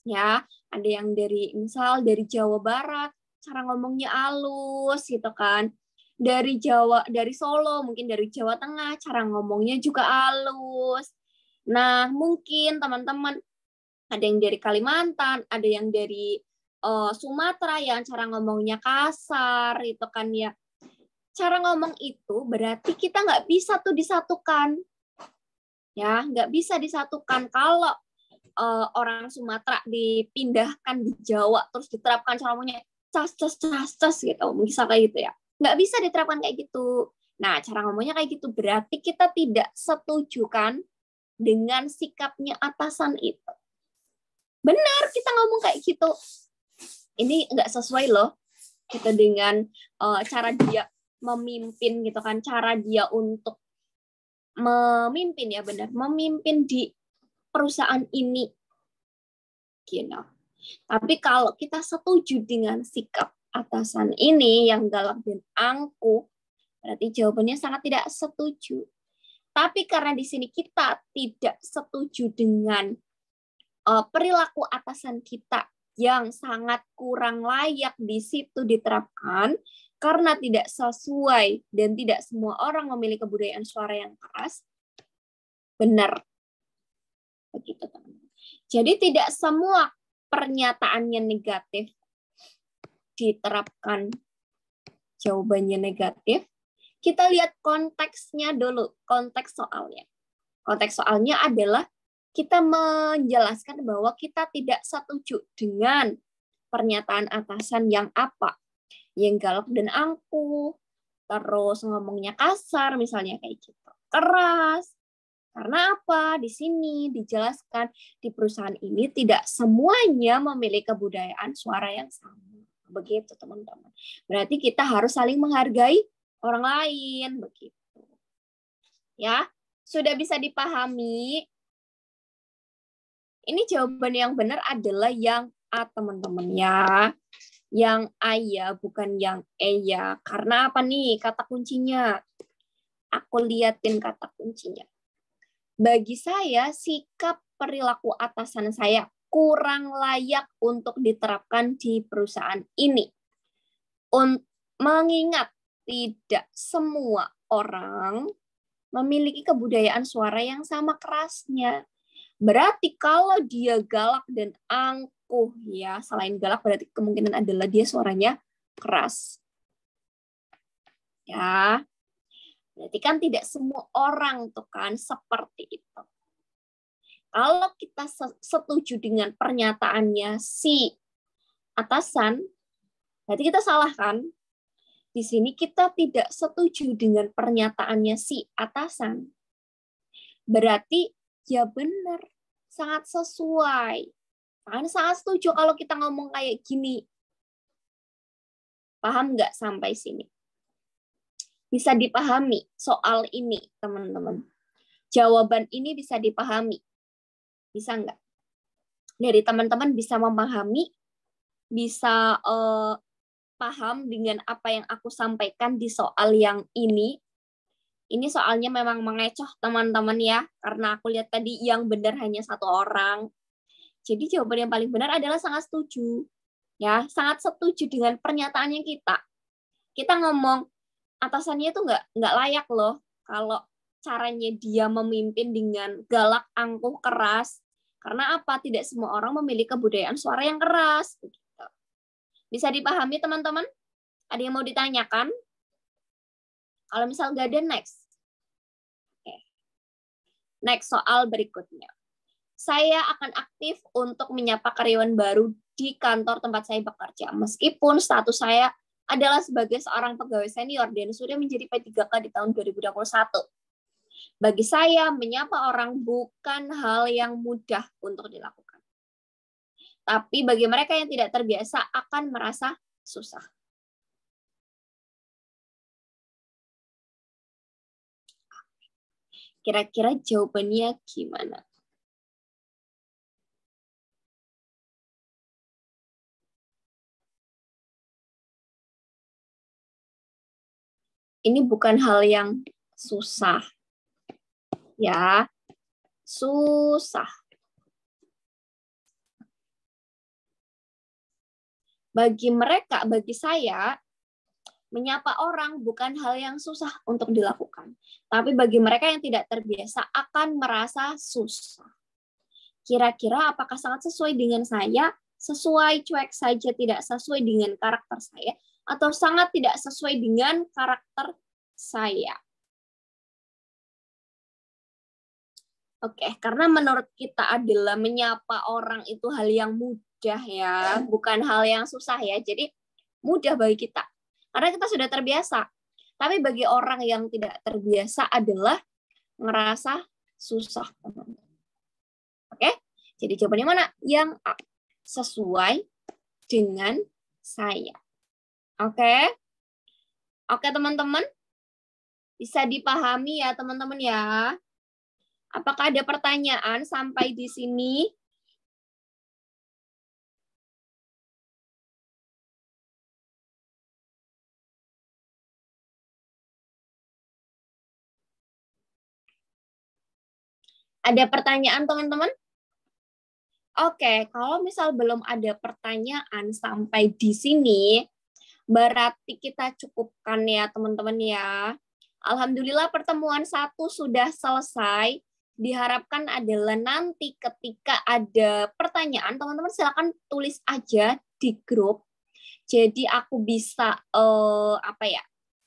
Ya, ada yang dari misal dari Jawa Barat, cara ngomongnya halus gitu kan. Dari Jawa, dari Solo, mungkin dari Jawa Tengah, cara ngomongnya juga halus. Nah, mungkin teman-teman ada yang dari Kalimantan, ada yang dari Sumatera yang cara ngomongnya kasar, itu kan ya. Cara ngomong itu berarti kita nggak bisa tuh disatukan. Ya, nggak bisa disatukan kalau orang Sumatera dipindahkan di Jawa terus diterapkan cara ngomongnya cas gitu, misal kayak gitu ya. Nggak bisa diterapkan kayak gitu. Nah, cara ngomongnya kayak gitu berarti kita tidak setuju kan dengan sikapnya atasan itu. Benar kita ngomong kayak gitu. Ini nggak sesuai loh kita dengan cara dia memimpin gitu kan, cara dia untuk memimpin ya benar, memimpin di perusahaan ini. Gitu. Tapi kalau kita setuju dengan sikap atasan ini yang galak dan angkuh, berarti jawabannya sangat tidak setuju. Tapi karena di sini kita tidak setuju dengan perilaku atasan kita yang sangat kurang layak di situ diterapkan karena tidak sesuai dan tidak semua orang memiliki kebudayaan suara yang keras. Benar. Begitu, teman-teman. Jadi tidak semua pernyataannya negatif. diterapkan jawabannya negatif, kita lihat konteksnya dulu, konteks soalnya. Konteks soalnya adalah kita menjelaskan bahwa kita tidak setuju dengan pernyataan atasan yang apa, yang galak dan angkuh, terus ngomongnya kasar, misalnya kayak gitu, keras. Karena apa? Di sini dijelaskan di perusahaan ini tidak semuanya memiliki kebudayaan suara yang sama. Begitu teman-teman. Berarti kita harus saling menghargai orang lain, begitu. Ya, sudah bisa dipahami. Ini jawaban yang benar adalah yang A, teman-teman ya. Yang A ya, bukan yang E ya. Karena apa nih kata kuncinya? Aku liatin kata kuncinya. Bagi saya, sikap perilaku atasan saya kurang layak untuk diterapkan di perusahaan ini. Mengingat tidak semua orang memiliki kebudayaan suara yang sama kerasnya. Berarti kalau dia galak dan angkuh, ya, selain galak berarti kemungkinan adalah dia suaranya keras. Ya. Berarti kan tidak semua orang tuh kan seperti itu. Kalau kita setuju dengan pernyataannya si atasan, berarti kita salah kan? Di sini kita tidak setuju dengan pernyataannya si atasan. Berarti ya benar, sangat sesuai. Kan sangat setuju kalau kita ngomong kayak gini. Paham nggak sampai sini? Bisa dipahami soal ini, teman-teman. Jawaban ini bisa dipahami. Bisa nggak? Dari teman-teman bisa memahami, bisa paham dengan apa yang aku sampaikan di soal yang ini. Ini soalnya memang mengecoh, teman-teman ya. Karena aku lihat tadi yang benar hanya satu orang. Jadi jawaban yang paling benar adalah sangat setuju. Ya, sangat setuju dengan pernyataannya kita. Kita ngomong, atasannya itu nggak layak loh kalau caranya dia memimpin dengan galak, angkuh, keras. Karena apa? Tidak semua orang memiliki kebudayaan suara yang keras. Bisa dipahami teman-teman? Ada yang mau ditanyakan? Kalau misal nggak ada, next. Oke. Next, soal berikutnya. Saya akan aktif untuk menyapa karyawan baru di kantor tempat saya bekerja. Meskipun status saya adalah sebagai seorang pegawai senior dan sudah menjadi P3K di tahun 2021. Bagi saya, menyapa orang bukan hal yang mudah untuk dilakukan. Tapi bagi mereka yang tidak terbiasa akan merasa susah. Kira-kira jawabannya gimana? Ini bukan hal yang susah. Ya, susah. Bagi mereka, bagi saya, menyapa orang bukan hal yang susah untuk dilakukan. Tapi bagi mereka yang tidak terbiasa akan merasa susah. Kira-kira apakah sangat sesuai dengan saya? Sesuai, cuek saja, tidak sesuai dengan karakter saya? Atau sangat tidak sesuai dengan karakter saya? Oke, karena menurut kita adalah menyapa orang itu hal yang mudah ya, bukan hal yang susah ya. Jadi mudah bagi kita, karena kita sudah terbiasa. Tapi bagi orang yang tidak terbiasa adalah ngerasa susah. Oke, jadi jawabannya mana? Yang A, sesuai dengan saya. Oke, oke teman-teman, bisa dipahami ya teman-teman ya. Apakah ada pertanyaan sampai di sini? Ada pertanyaan teman-teman? Oke, kalau misal belum ada pertanyaan sampai di sini, berarti kita cukupkan ya teman-teman ya. Alhamdulillah pertemuan 1 sudah selesai. Diharapkan adalah nanti ketika ada pertanyaan, teman-teman silakan tulis aja di grup. Jadi aku bisa apa ya?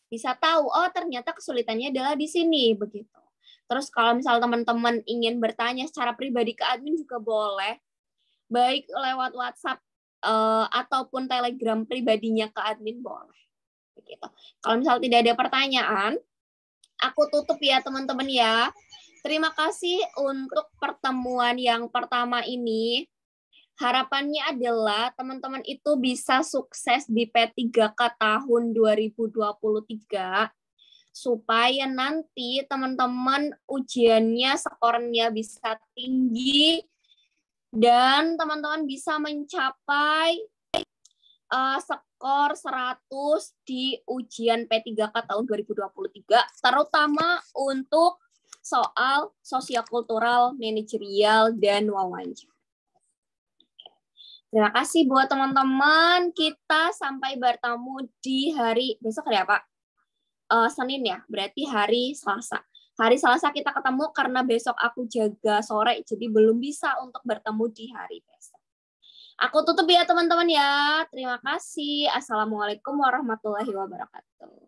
Bisa tahu oh ternyata kesulitannya adalah di sini begitu. Terus kalau misal teman-teman ingin bertanya secara pribadi ke admin juga boleh, baik lewat WhatsApp ataupun Telegram pribadinya ke admin boleh. Begitu. Kalau misal tidak ada pertanyaan, aku tutup ya teman-teman ya. Terima kasih untuk pertemuan yang pertama ini. Harapannya adalah teman-teman itu bisa sukses di P3K tahun 2023 supaya nanti teman-teman ujiannya skornya bisa tinggi dan teman-teman bisa mencapai skor 100 di ujian P3K tahun 2023, terutama untuk soal sosiokultural, manajerial, dan wawancara. Terima kasih buat teman-teman. Kita sampai bertemu di hari besok hari apa? Senin ya, berarti hari Selasa. Hari Selasa kita ketemu karena besok aku jaga sore, jadi belum bisa untuk bertemu di hari besok. Aku tutup ya teman-teman ya. Terima kasih. Assalamualaikum warahmatullahi wabarakatuh.